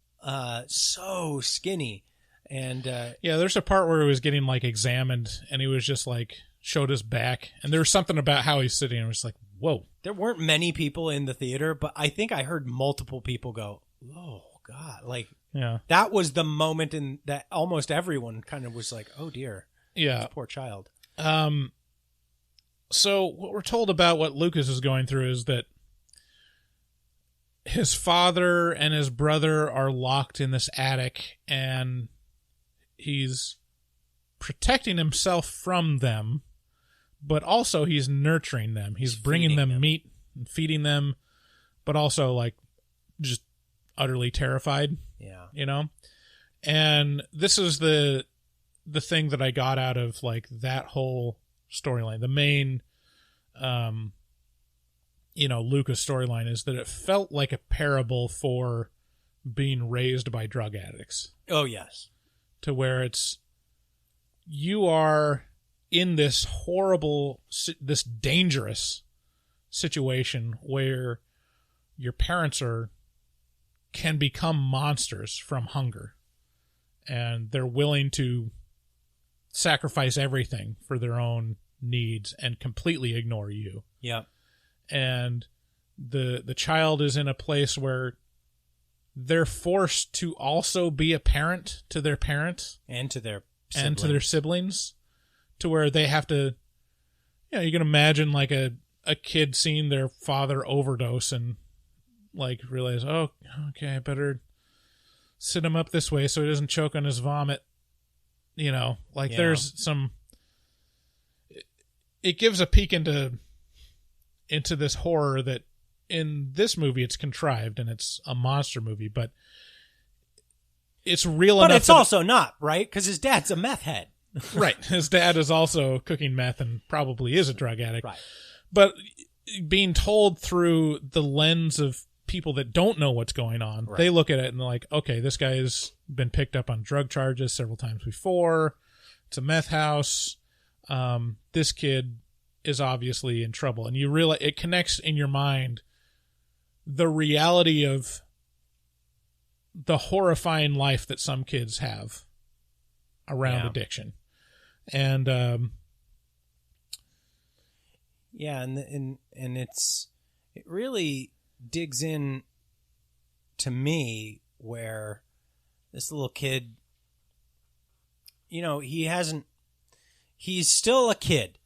so skinny. And there's a part where he was getting like examined, and he was just like showed his back, and there was something about how he's sitting, and it was like, whoa. There weren't many people in the theater, but I think I heard multiple people go, oh God, like, that was the moment in that almost everyone kind of was like, oh dear, this poor child. So what we're told about what Lucas is going through is that his father and his brother are locked in this attic, and he's protecting himself from them, but also he's nurturing them. He's bringing them meat and feeding them, but also like just utterly terrified. Yeah. You know? And this is the thing that I got out of like that whole storyline. The main Lucas storyline is that it felt like a parable for being raised by drug addicts. Oh, yes. To where you are in this horrible, this dangerous situation where your parents can become monsters from hunger, and they're willing to sacrifice everything for their own needs and completely ignore you. Yeah. And the child is in a place where they're forced to also be a parent to their parents and to their siblings, to where they have to, you can imagine like a kid seeing their father overdose and like realize, oh, okay, I better sit him up this way so he doesn't choke on his vomit. There's some, it gives a peek into this horror that in this movie it's contrived and it's a monster movie, but it's real enough. But it's also not, right? Because his dad's a meth head. Right. His dad is also cooking meth and probably is a drug addict. Right. But being told through the lens of people that don't know what's going on. Right. They look at it and they're like, okay, this guy's been picked up on drug charges several times before. It's a meth house. This kid is obviously in trouble. And you realize it connects in your mind the reality of the horrifying life that some kids have around addiction. And and it really digs in to me where this little kid, he's still a kid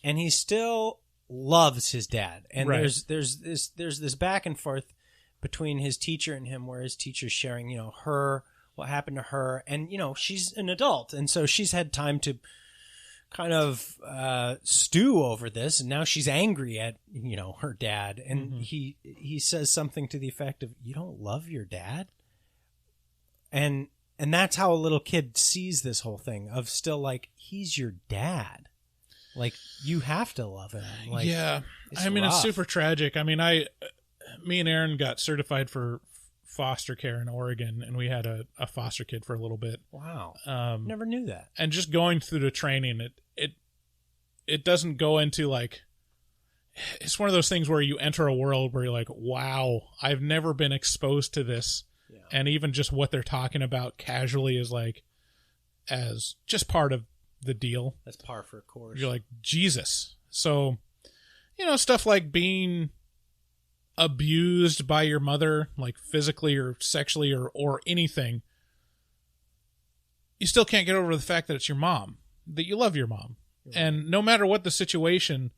and he still loves his dad. And right. there's this back and forth between his teacher and him where his teacher's sharing, what happened to her. And, she's an adult. And so she's had time to kind of stew over this. And now she's angry at, her dad. And he says something to the effect of, you don't love your dad? And that's how a little kid sees this whole thing of still like, he's your dad. Like, you have to love him. Like, yeah. It's it's super tragic. Me and Aaron got certified for foster care in Oregon, and we had a foster kid for a little bit. Wow. Never knew that. And just going through the training, it doesn't go into like, it's one of those things where you enter a world where you're like, wow, I've never been exposed to this. Yeah. And even just what they're talking about casually is like, as just part of the deal. That's par for a course. You're like, Jesus. So, stuff like being abused by your mother, like physically or sexually or anything, you still can't get over the fact that it's your mom, that you love your mom. Right. And no matter what the situation,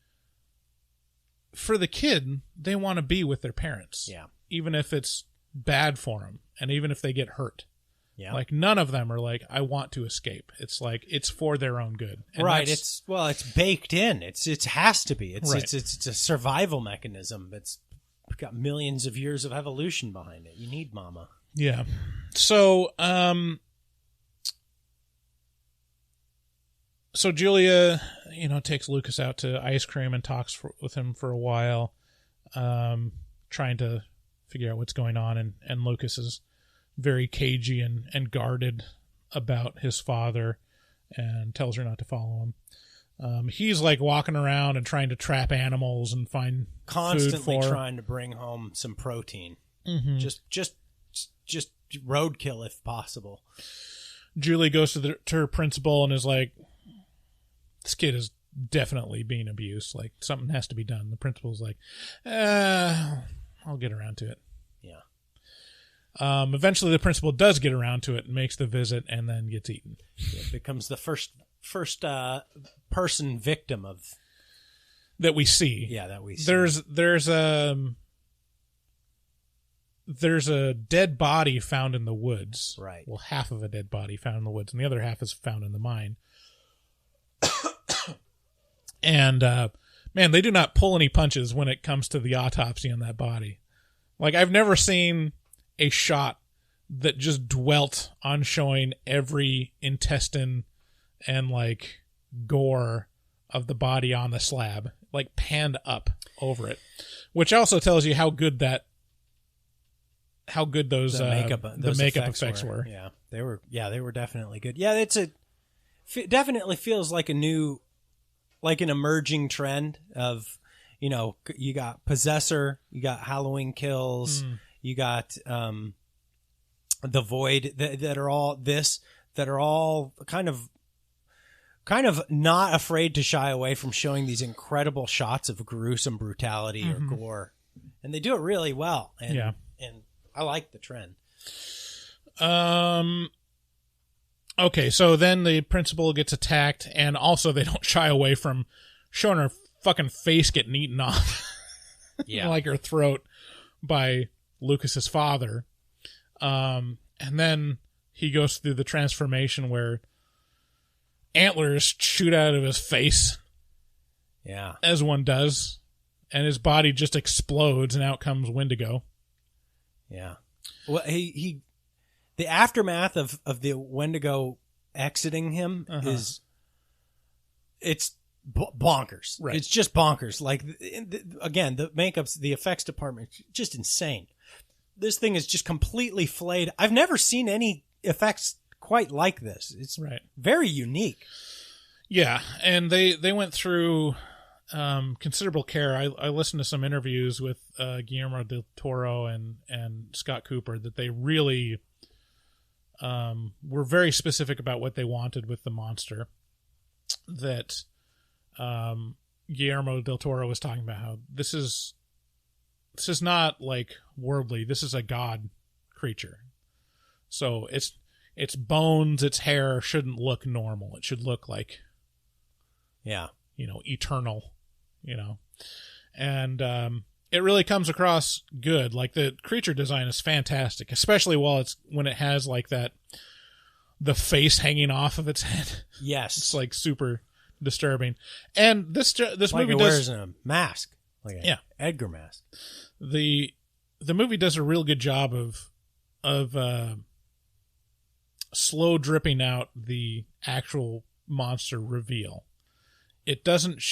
for the kid, they want to be with their parents. Yeah. Even if it's bad for them and even if they get hurt. Yeah. Like, none of them are like, I want to escape. It's like, it's for their own good. And right. It's baked in. It has to be. Right. It's a survival mechanism. It's got millions of years of evolution behind it. You need mama. Yeah. So, so Julia, takes Lucas out to ice cream and talks with him for a while, trying to figure out what's going on. And Lucas is very cagey and guarded about his father and tells her not to follow him. He's like walking around and trying to trap animals and find constantly food for. Trying to bring home some protein. Mm-hmm. Just roadkill if possible. Julie goes to her principal and is like, this kid is definitely being abused. Like, something has to be done. The principal's like, I'll get around to it. Yeah. Eventually the principal does get around to it and makes the visit and then gets eaten. It becomes the first person victim of that we see. Yeah, that we see. There's a dead body found in the woods. Right. Well, half of a dead body found in the woods, and the other half is found in the mine. And man, they do not pull any punches when it comes to the autopsy on that body. Like, I've never seen a shot that just dwelt on showing every intestine and like gore of the body on the slab, like panned up over it, which also tells you how good those the makeup effects were. Yeah, they were definitely good. Yeah, definitely feels like an emerging trend of, you got Possessor, you got Halloween Kills, you got The Void that are all kind of not afraid to shy away from showing these incredible shots of gruesome brutality or gore, and they do it really well. And, and I like the trend. Okay, so then the principal gets attacked, and also they don't shy away from showing her fucking face getting eaten off. Yeah. Like her throat by Lucas's father. And then he goes through the transformation where antlers shoot out of his face. Yeah. As one does. And his body just explodes, and out comes Wendigo. Yeah. Well, the aftermath of the Wendigo exiting him it's bonkers. Right. It's just bonkers. Like, again, the makeup's, the effects department, just insane. This thing is just completely flayed. I've never seen any effects quite like this. It's very unique. Yeah, and they went through considerable care. I listened to some interviews with Guillermo del Toro and Scott Cooper that they really were very specific about what they wanted with the monster. That Guillermo del Toro was talking about how this is not like worldly. This is a god creature. So its bones, its hair shouldn't look normal. It should look like, eternal, and it really comes across good. Like, the creature design is fantastic, especially when it has like the face hanging off of its head. Yes. It's like super disturbing. And this like movie it does wears a mask, like a Edgar mask. The movie does a real good job of slow dripping out the actual monster reveal. It doesn't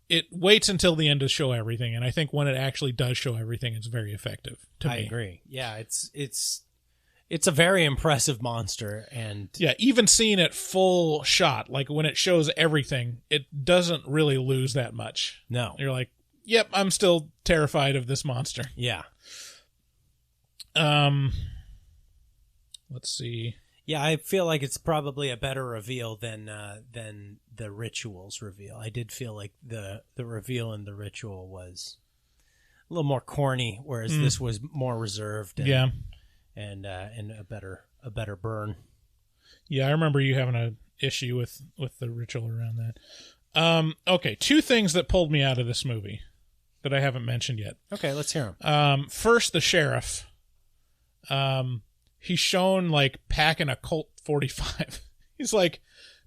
it waits until the end to show everything, and I think when it actually does show everything, it's very effective to me. I agree. Yeah, it's a very impressive monster, and even seeing it full shot, like when it shows everything, it doesn't really lose that much. No. You're like, yep, I'm still terrified of this monster. Yeah. Let's see. Yeah, I feel like it's probably a better reveal than the Ritual's reveal. I did feel like the reveal in the Ritual was a little more corny, whereas this was more reserved. And a better burn. Yeah, I remember you having an issue with the Ritual around that. Okay, two things that pulled me out of this movie that I haven't mentioned yet. Okay, let's hear them. First, the sheriff. He's shown like packing a Colt 45. He's like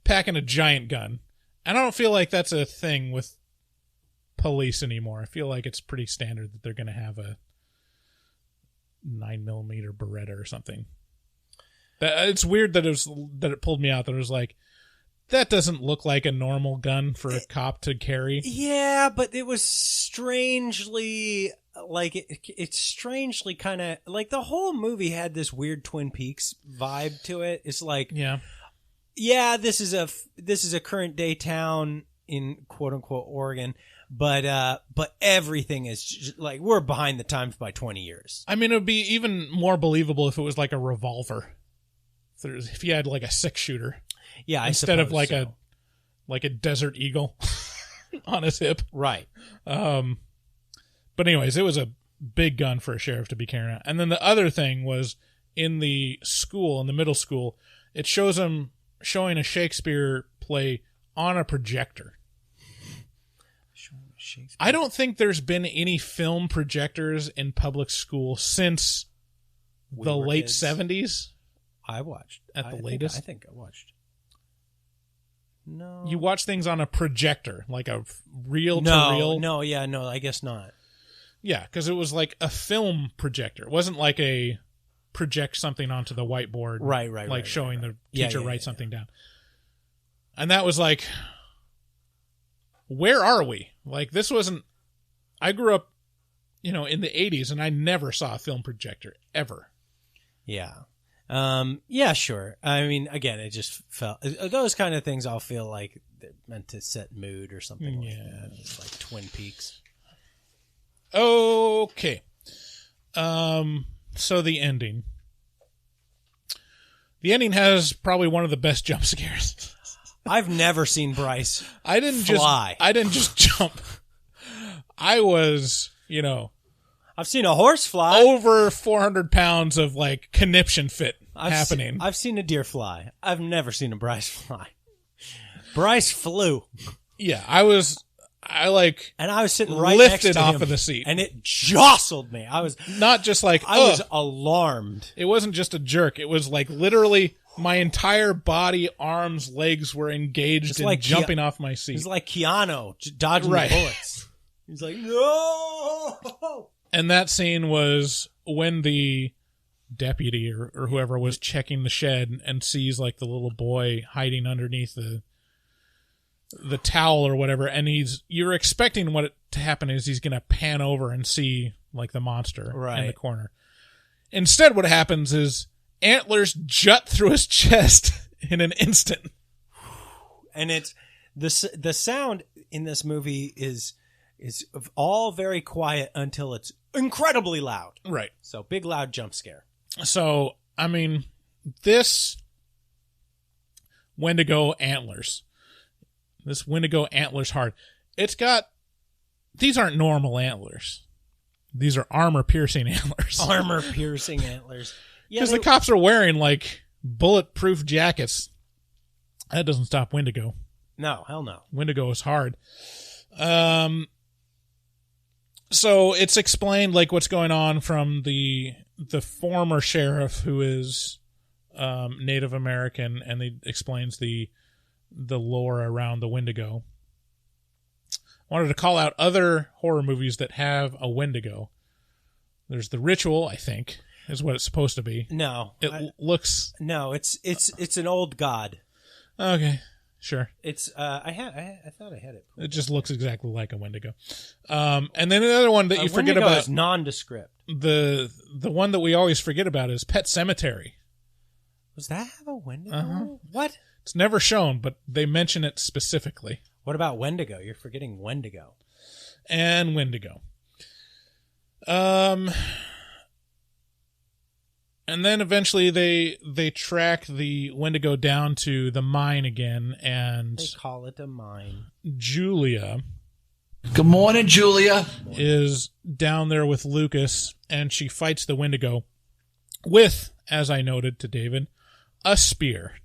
packing a giant gun. And I don't feel like that's a thing with police anymore. I feel like it's pretty standard that they're going to have a 9mm Beretta or something. It's weird that it pulled me out. That it was like, that doesn't look like a normal gun for a cop to carry. Yeah, but it was strangely like it's strangely kind of like the whole movie had this weird Twin Peaks vibe to it. It's like, this is a current day town in quote unquote Oregon, but everything is just, like, we're behind the times by 20 years. I mean, it would be even more believable if it was like a revolver. If you had like a 6-shooter. Yeah, instead of like so. a Desert Eagle on his hip. Right. But anyways, it was a big gun for a sheriff to be carrying out. And then the other thing was in the middle school, it shows him showing a Shakespeare play on a projector. I don't think there's been any film projectors in public school since the late 70s. I watched. At the latest? I think I watched. No. You watch things on a projector, like a reel-to-reel? No, I guess not. Yeah, because it was like a film projector. It wasn't like a project something onto the whiteboard. Like showing the teacher write something down. And that was like, where are we? Like, this wasn't... I grew up, in the 80s, and I never saw a film projector, ever. Yeah. Yeah, sure. I mean, again, it just felt... Those kind of things I'll feel like they're meant to set mood or something like that. It's like Twin Peaks. Okay. So the ending. The ending has probably one of the best jump scares. I've never seen Bryce I didn't fly. I didn't just jump. I was, I've seen a horse fly. Over 400 pounds of like conniption fit happening. I've seen a deer fly. I've never seen a Bryce fly. Bryce flew. Yeah, I was sitting right next to lifted off him, of the seat, and it jostled me. I was not just like I was alarmed. It wasn't just a jerk. It was like literally my entire body, arms, legs were engaged in jumping off my seat. He's like Keanu dodging the bullets. He's like, no. And that scene was when the deputy or whoever was checking the shed and sees like the little boy hiding underneath the towel or whatever, and you're expecting to happen is he's going to pan over and see like the monster in the corner. Instead, what happens is antlers jut through his chest in an instant. And it's the sound in this movie is all very quiet until it's incredibly loud. Right. So big loud jump scare. So, I mean, this Wendigo Antlers. This Wendigo Antlers hard. These aren't normal antlers. These are armor-piercing antlers. Armor-piercing antlers. Because the cops are wearing, like, bulletproof jackets. That doesn't stop Wendigo. No, hell no. Wendigo is hard. So it's explained, like, what's going on from the former sheriff who is Native American, and he explains the lore around the Wendigo. I wanted to call out other horror movies that have a Wendigo. There's The Ritual, I think, is what it's supposed to be. No. Looks... No, it's an old god. Okay, sure. It's I thought I had it. It just looks exactly like a Wendigo. And then another one that you forget Wendigo about... is nondescript. The one that we always forget about is Pet Sematary. Does that have a Wendigo? Uh-huh. What? It's never shown, but they mention it specifically. What about Wendigo? You're forgetting Wendigo. And Wendigo. And then eventually they track the Wendigo down to the mine again, and they call it a mine. Julia. Good morning, Julia. Is down there with Lucas, and she fights the Wendigo with, as I noted to David, a spear.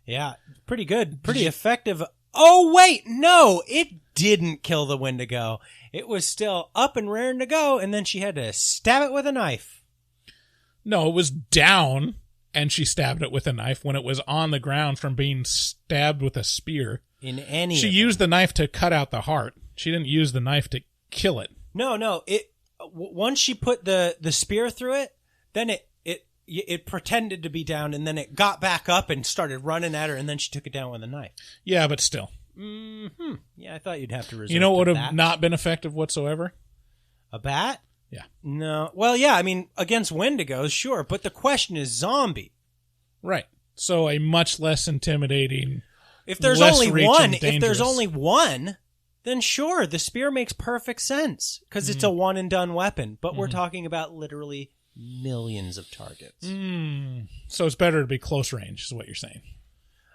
Yeah, pretty good. Pretty effective. Oh, wait, no, it didn't kill the Wendigo. It was still up and raring to go, and then she had to stab it with a knife. No, it was down, and she stabbed it with a knife when it was on the ground from being stabbed with a spear. She used the knife to cut out the heart. She didn't use the knife to kill it. No. Once she put the spear through it, then it pretended to be down, and then it got back up and started running at her, and then she took it down with a knife. Yeah, but still. Mm-hmm. Yeah, I thought you'd have to resort. You know what would have that. not been effective whatsoever? A bat? Yeah. No. Well, yeah, I mean, against Wendigos, sure, but the question is zombie. Right. So a much less intimidating. If there's only one, then sure, the spear makes perfect sense because it's a one and done weapon. But we're talking about literally millions of targets. So it's better to be close range, is what you're saying.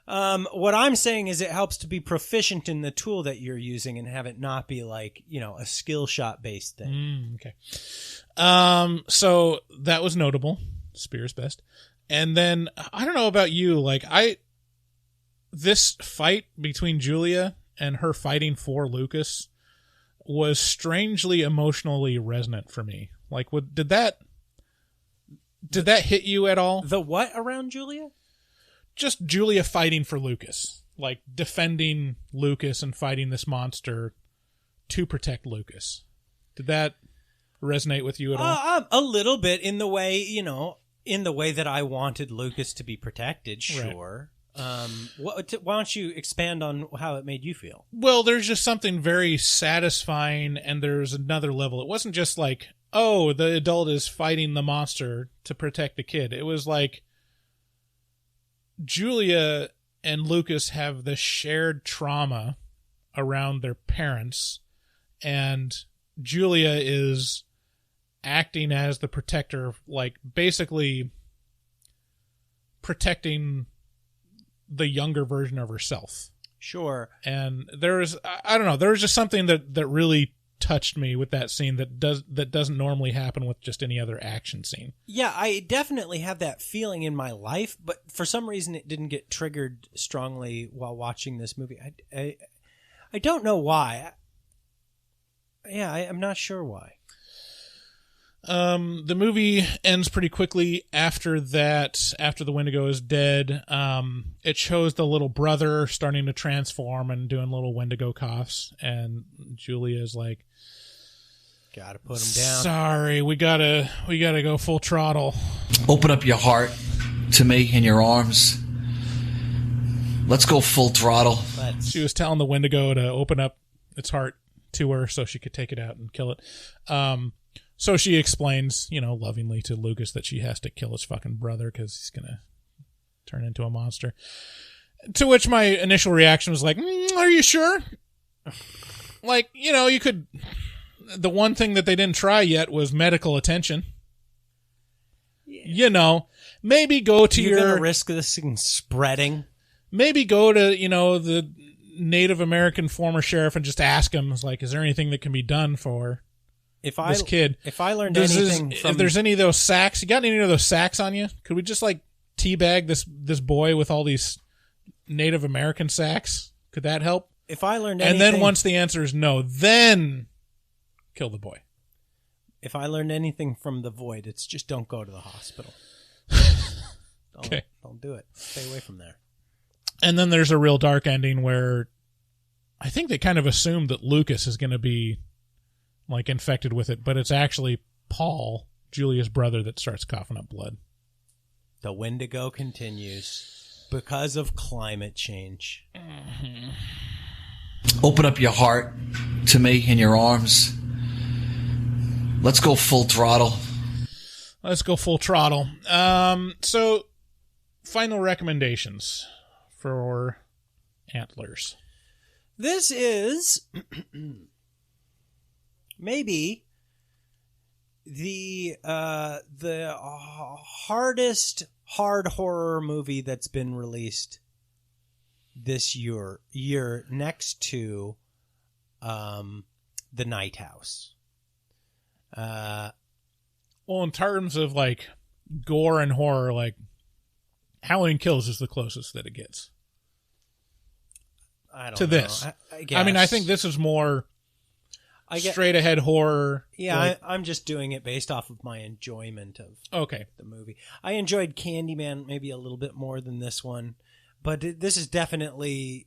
What I'm saying is it helps to be proficient in the tool that you're using and have it not be like, a skill shot based thing. Okay. So that was notable. Spear's best. And then I don't know about you, this fight between Julia and her fighting for Lucas was strangely emotionally resonant for me. Did that hit you at all? The what around Julia? Just Julia fighting for Lucas, defending Lucas and fighting this monster to protect Lucas. Did that resonate with you at all? A little bit in the way, that I wanted Lucas to be protected, sure. Right. Why don't you expand on how it made you feel? Well, there's just something very satisfying, and there's another level. It wasn't just the adult is fighting the monster to protect the kid. It was Julia and Lucas have this shared trauma around their parents, and Julia is acting as the protector, basically protecting the younger version of herself. Sure. And there's just something that really touched me with that scene that doesn't normally happen with just any other action scene. Yeah, I definitely have that feeling in my life, but for some reason it didn't get triggered strongly while watching this movie. I don't know why. I'm not sure why. The movie ends pretty quickly after that. After the Wendigo is dead, it shows the little brother starting to transform and doing little Wendigo coughs, and Julia's like, "Gotta put him down. Sorry, we gotta go full throttle. Open up your heart to me and your arms. Let's go full throttle. She was telling the Wendigo to open up its heart to her so she could take it out and kill it. So she explains, lovingly to Lucas that she has to kill his fucking brother because he's going to turn into a monster. To which my initial reaction was like, are you sure? Like, you could... The one thing that they didn't try yet was medical attention. Yeah. Maybe go to You're going to risk this thing spreading. Maybe go to, the Native American former sheriff and just ask him, like, is there anything that can be done for this kid? If I learned anything from... If there's any of those sacks, you got any of those sacks on you? Could we just, like, teabag this boy with all these Native American sacks? Could that help? If I learned anything... And then once the answer is no, then kill the boy. If I learned anything from The Void, it's just don't go to the hospital. Okay. Don't do it. Stay away from there. And then there's a real dark ending where I think they kind of assume that Lucas is going to be like infected with it, but it's actually Paul, Julia's brother, that starts coughing up blood. The Wendigo continues because of climate change. Mm-hmm. Open up your heart to me and your arms. Let's go full throttle. Let's go full throttle. So, final recommendations for Antlers. This is maybe the hardest hard horror movie that's been released this year next to The Night House. Well, in terms of like gore and horror, like Halloween Kills is the closest that it gets. I don't to know. This. I guess. I mean, I think this is more straight ahead horror. Yeah, like, I'm just doing it based off of my enjoyment of the movie. I enjoyed Candyman maybe a little bit more than this one, but this is definitely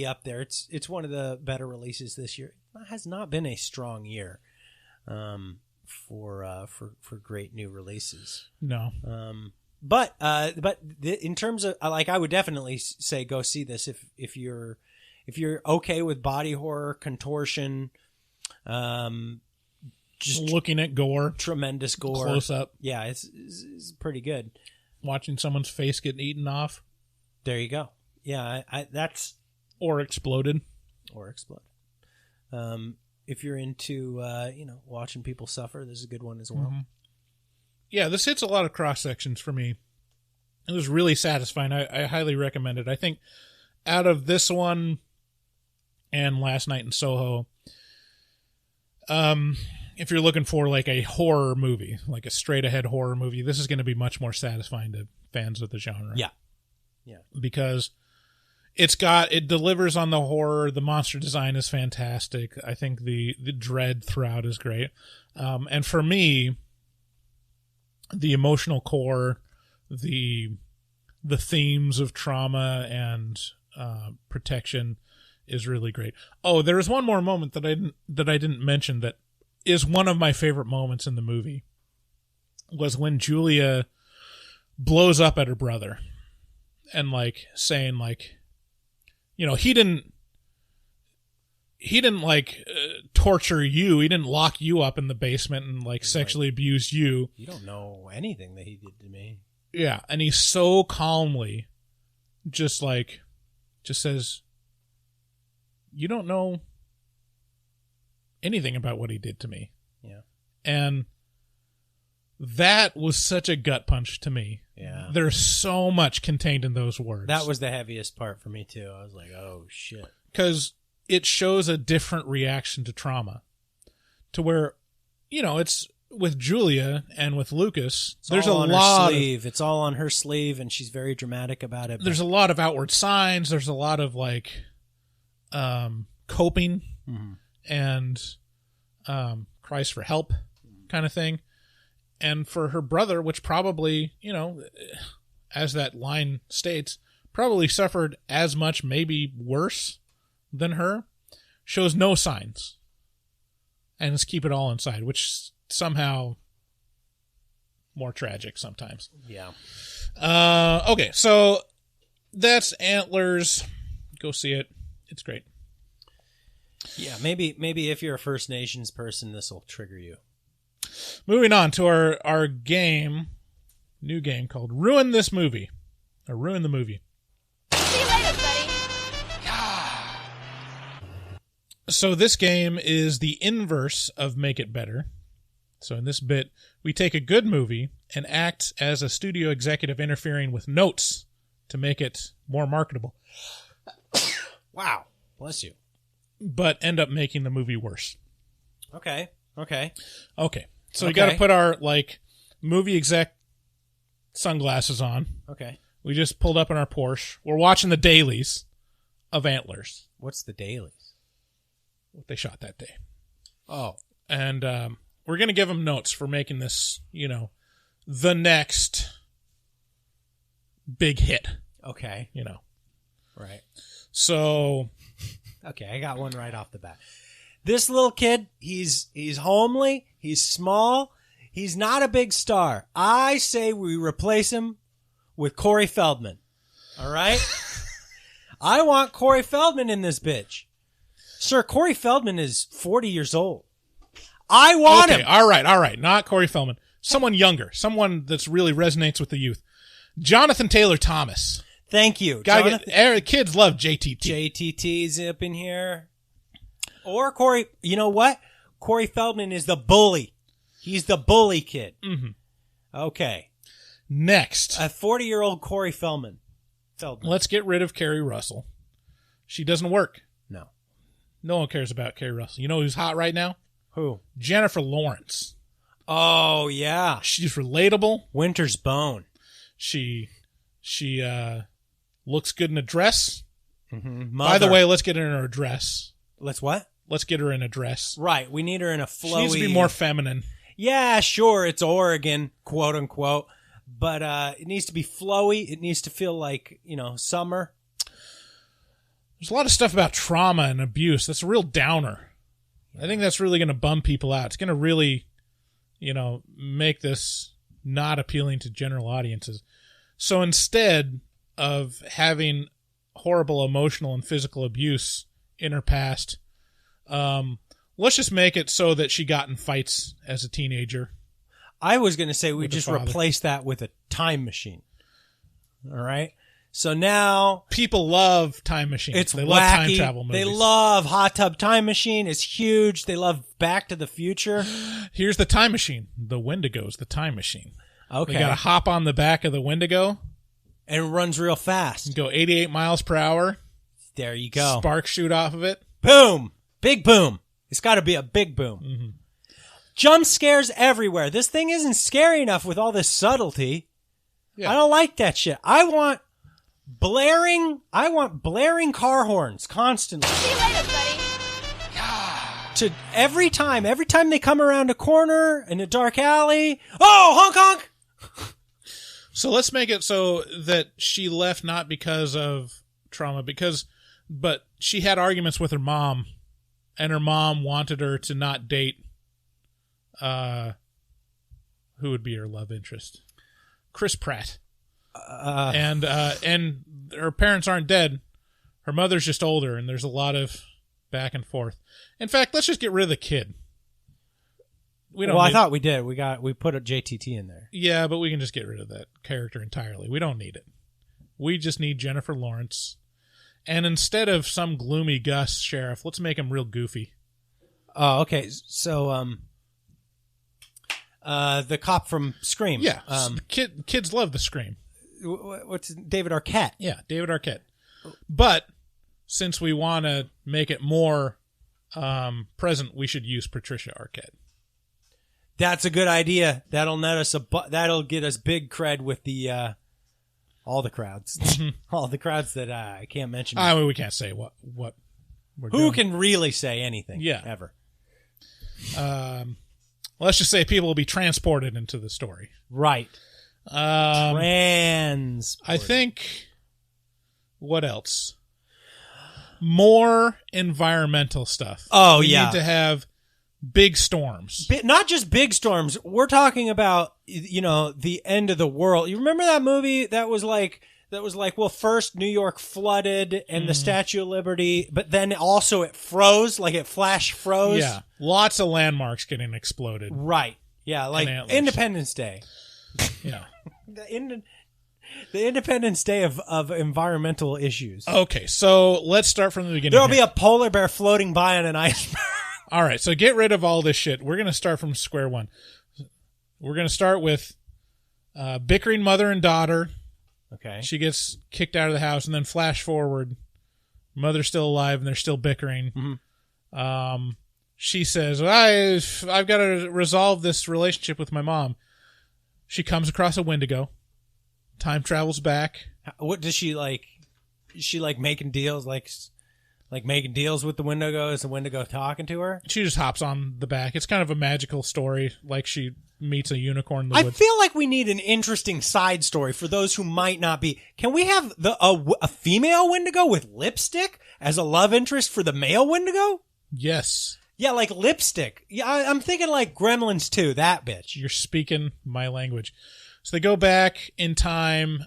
up there. It's one of the better releases this year. It has not been a strong year for great new releases. No. But in terms of like, I would definitely say go see this if you're okay with body horror, contortion, just looking at gore, tremendous gore, close up. Yeah, it's pretty good. Watching someone's face get eaten off. There you go. Yeah, that's or exploded. If you're into watching people suffer, this is a good one as well. Mm-hmm. Yeah, this hits a lot of cross sections for me. It was really satisfying. I highly recommend it. I think out of this one and Last Night in Soho, if you're looking for like a horror movie, like a straight ahead horror movie, this is going to be much more satisfying to fans of the genre. Yeah. Because it delivers on the horror. The monster design is fantastic. I think the dread throughout is great. And for me, the emotional core, the themes of trauma and protection is really great. Oh, there is one more moment that I didn't mention that is one of my favorite moments in the movie. Was when Julia blows up at her brother and like saying like, he didn't like torture you. He didn't lock you up in the basement and like sexually abuse you. You don't know anything that he did to me. Yeah, and he so calmly just says, you don't know anything about what he did to me. Yeah. And that was such a gut punch to me. Yeah. There's so much contained in those words. That was the heaviest part for me too. I was like, oh shit. Because it shows a different reaction to trauma. To where, it's with Julia and with Lucas, it's all on her sleeve. It's all on her sleeve, and she's very dramatic about it. There's a lot of outward signs. There's a lot of like coping and cries for help kind of thing. And for her brother, which probably, as that line states, probably suffered as much, maybe worse than her, shows no signs and just keep it all inside, which somehow more tragic sometimes. Yeah. Okay, so that's Antlers. Go see it. It's great. Yeah, maybe if you're a First Nations person, this will trigger you. Moving on to our game, new game called Ruin This Movie, or Ruin the Movie. See you later, buddy. So this game is the inverse of Make It Better. So in this bit, we take a good movie and act as a studio executive interfering with notes to make it more marketable. Wow. Bless you. But end up making the movie worse. Okay. So we got to put our movie exec sunglasses on. Okay. We just pulled up in our Porsche. We're watching the dailies of Antlers. What's the dailies? What they shot that day. Oh. And we're going to give them notes for making this, the next big hit. Okay. Right. So... Okay, I got one right off the bat. This little kid, he's homely, he's small, he's not a big star. I say we replace him with Corey Feldman. All right? I want Corey Feldman in this bitch. Sir, Corey Feldman is 40 years old. I want him. All right. Not Corey Feldman. Someone younger. Someone that's really resonates with the youth. Jonathan Taylor Thomas. Thank you. Kids love JTT. JTT's up in here. Or Corey, you know what? Corey Feldman is the bully. He's the bully kid. Mm-hmm. Okay. Next. A 40-year-old Corey Feldman. Let's get rid of Carrie Russell. She doesn't work. No. No one cares about Carrie Russell. You know who's hot right now? Who? Jennifer Lawrence. Oh, yeah. She's relatable. Winter's Bone. She looks good in a dress. Mm-hmm. By the way, let's get her in her dress. Let's what? Let's get her in a dress. Right. We need her in a flowy... She needs to be more feminine. Yeah, sure. It's Oregon, quote unquote. But it needs to be flowy. It needs to feel like, summer. There's a lot of stuff about trauma and abuse. That's a real downer. I think that's really going to bum people out. It's going to really, make this not appealing to general audiences. So instead of having horrible emotional and physical abuse in her past, let's just make it so that she got in fights as a teenager. I was going to say we just replace that with a time machine. All right? So now... People love time machines. They wacky. Love time travel movies. They love Hot Tub Time Machine. It's huge. They love Back to the Future. Here's the time machine. The Wendigo's the time machine. Okay. You got to hop on the back of the Wendigo. And it runs real fast. Go 88 miles per hour. There you go. Sparks shoot off of it. Boom. Big boom. It's got to be a big boom. Mm-hmm. Jump scares everywhere. This thing isn't scary enough with all this subtlety. Yeah. I don't like that shit. I want blaring car horns constantly. See you later, buddy. To every time they come around a corner in a dark alley. Oh, honk honk. So let's make it so that she left not because of trauma, but she had arguments with her mom, and her mom wanted her to not date who would be her love interest? Chris Pratt. And her parents aren't dead. Her mother's just older, and there's a lot of back and forth. In fact, let's just get rid of the kid. I thought we did. We put a JTT in there. Yeah, but we can just get rid of that character entirely. We don't need it. We just need Jennifer Lawrence. And instead of some gloomy Gus sheriff, let's make him real goofy. Oh, okay. So, the cop from Scream. Yeah. Kids love the Scream. What's David Arquette? Yeah, David Arquette. But since we want to make it more present, we should use Patricia Arquette. That's a good idea. That'll get us big cred with the all the crowds, all the crowds that I can't mention. I mean, we can't say what we're doing. Who can really say anything? Yeah, ever. Let's just say people will be transported into the story. Right. I think. What else? More environmental stuff. Oh, we need to have big storms. Not just big storms. We're talking about, the end of the world. You remember that movie that was like that was like, well, first New York flooded and the Statue of Liberty, but then also it froze, like it flash froze. Yeah, lots of landmarks getting exploded. Right. Yeah, like Independence Day. Yeah. The Independence Day of environmental issues. Okay, so let's start from the beginning. There'll be a polar bear floating by on an iceberg. All right, so get rid of all this shit. We're going to start from square one. We're going to start with bickering mother and daughter. Okay. She gets kicked out of the house, and then flash forward. Mother's still alive, and they're still bickering. Mm-hmm. She says, I've got to resolve this relationship with my mom. She comes across a Wendigo. Time travels back. What does she like? Is she like making deals, like making deals with the Wendigo? Is the Wendigo talking to her? She just hops on the back. It's kind of a magical story, like she meets a unicorn in the I woods. feel like we need an interesting side story for those who might not be. Can we have a female Wendigo with lipstick as a love interest for the male Wendigo? Yes. Yeah, like lipstick. Yeah, I'm thinking like Gremlins 2, that bitch. You're speaking my language. So they go back in time,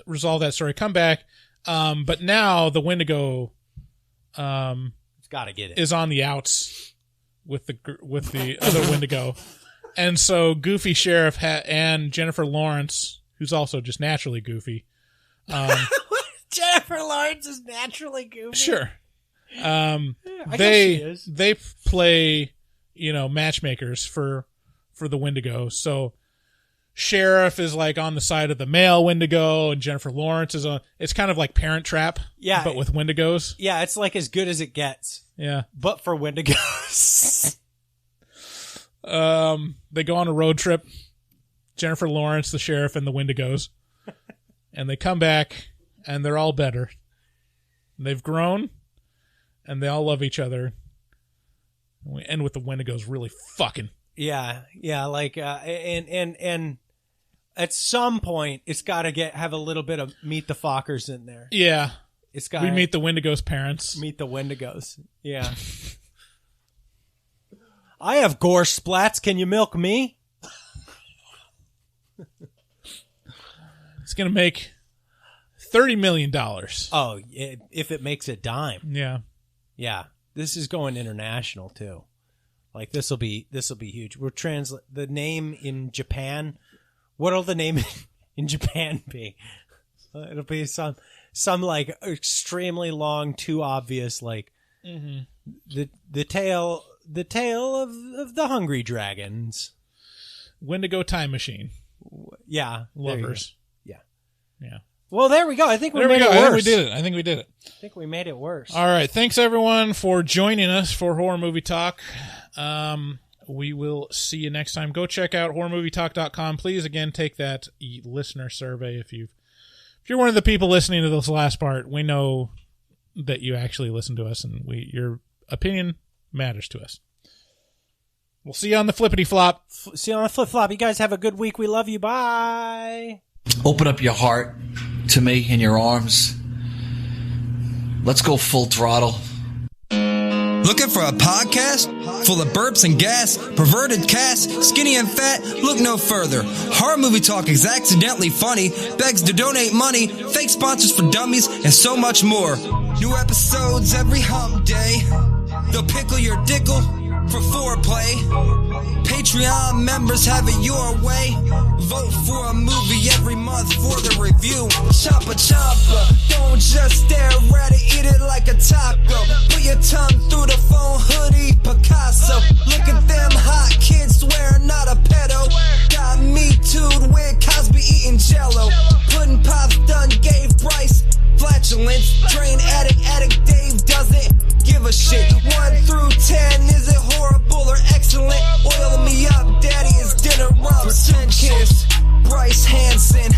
resolve that story, come back, but now the Wendigo It's gotta get it. is on the outs with the other Wendigo. And so Goofy Sheriff and Jennifer Lawrence, who's also just naturally goofy. Jennifer Lawrence is naturally goofy. Sure. I guess she is. They play, matchmakers for the Wendigo. So Sheriff is like on the side of the male Wendigo, and Jennifer Lawrence is on. It's kind of like Parent Trap, Yeah. but with Wendigos. Yeah, it's like as good as it gets. Yeah. But for Wendigos. They go on a road trip. Jennifer Lawrence, the sheriff, and the Wendigos, and they come back, and they're all better. They've grown, and they all love each other. And we end with the Wendigos really fucking. Yeah, like and at some point it's got to have a little bit of Meet the Fockers in there. Yeah, it's got. We meet the Wendigos' parents. Meet the Wendigos. Yeah. I have gore splats. Can you milk me? It's gonna make $30 million. Oh, if it makes a dime. Yeah. Yeah. This is going international too. Like this will be huge. We're the name in Japan. What'll the name in Japan be? It'll be some like extremely long, too obvious, like the tale of the Hungry Dragons. Wendigo Time Machine. Yeah. Lovers. Yeah. Well, there we go. I think we made it worse. I think we made it worse. All right. Thanks, everyone, for joining us for Horror Movie Talk. We will see you next time. Go check out horrormovietalk.com. Please, again, take that listener survey. If you're one of the people listening to this last part, we know that you actually listen to us, and your opinion matters to us. We'll see you on the flippity flop. See you on the flip flop. You guys have a good week. We love you. Bye. Open up your heart to me in your arms. Let's go full throttle. Looking for a podcast full of burps and gas, perverted cast, skinny and fat? Look no further. Horror Movie Talk is accidentally funny, begs to donate money, fake sponsors for dummies, and so much more. New episodes every hump day. They'll pickle your dickle for foreplay. Patreon members have it your way. Vote for a movie every month for the review. Choppa choppa, don't just stare at it, eat it like a taco. Put your tongue through the phone, hoodie, Picasso. Look at them hot kids, swear not a pedo. Got me too'd with Cosby eating jello. Pudding Pops done gave Bryce flatulence. Drain addict Dave doesn't give a shit. 1 through 10, is it horrible or excellent? Oil me up, daddy, is dinner rum. Kiss Bryce Hansen.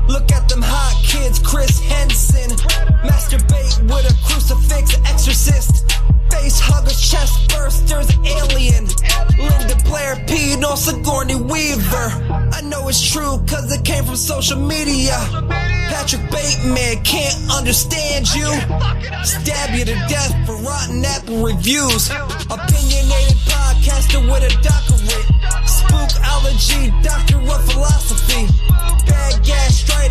Look at them hot kids, Chris Henson. Masturbate with a crucifix, exorcist. Face huggers, chest bursters, alien. Linda Blair peed on Sigourney Weaver. I know it's true cause it came from social media. Patrick Bateman can't understand you. Stab you to death for rotten apple reviews. Opinionated podcaster with a doctorate. Spookology, doctor of philosophy. Bad gas, straight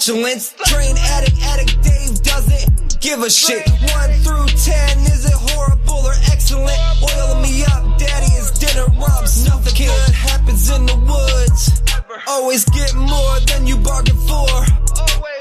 flatulence. Train addict Dave doesn't give a shit. 1 through 10, is it horrible or excellent? Oil me up, daddy, is dinner rubs. Nothing good happens in the woods. Always get more than you bargain for.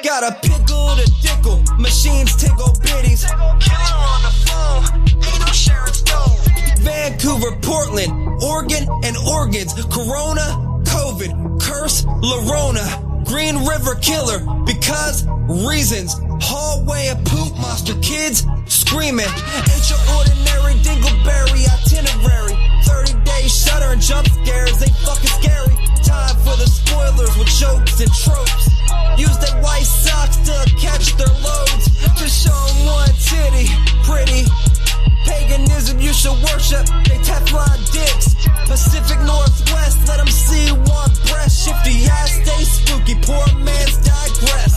Got a pickle to dickle, machines tickle bitties. Killer on the phone, ain't no Sharon Stone. Vancouver, Portland, Oregon, and organs. Corona, COVID, curse, Lorona. Green River Killer, because reasons. Hallway of poop monster kids screaming. Ain't your ordinary dingleberry itinerary. 30-day shutter and jump scares, ain't fucking scary. Time for the spoilers with jokes and tropes. Use their white socks to catch their loads. Just show them one titty, pretty. Paganism you should worship, they Teflon dicks. Pacific Northwest, let them see one breast. Shifty ass, stay spooky, poor man's digress.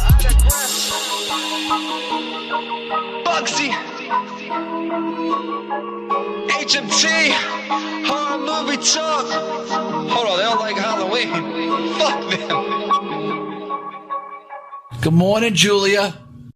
Bugsy, HMT, horror movie talk. Hold on, they don't like Halloween. Fuck them. Good morning, Julia.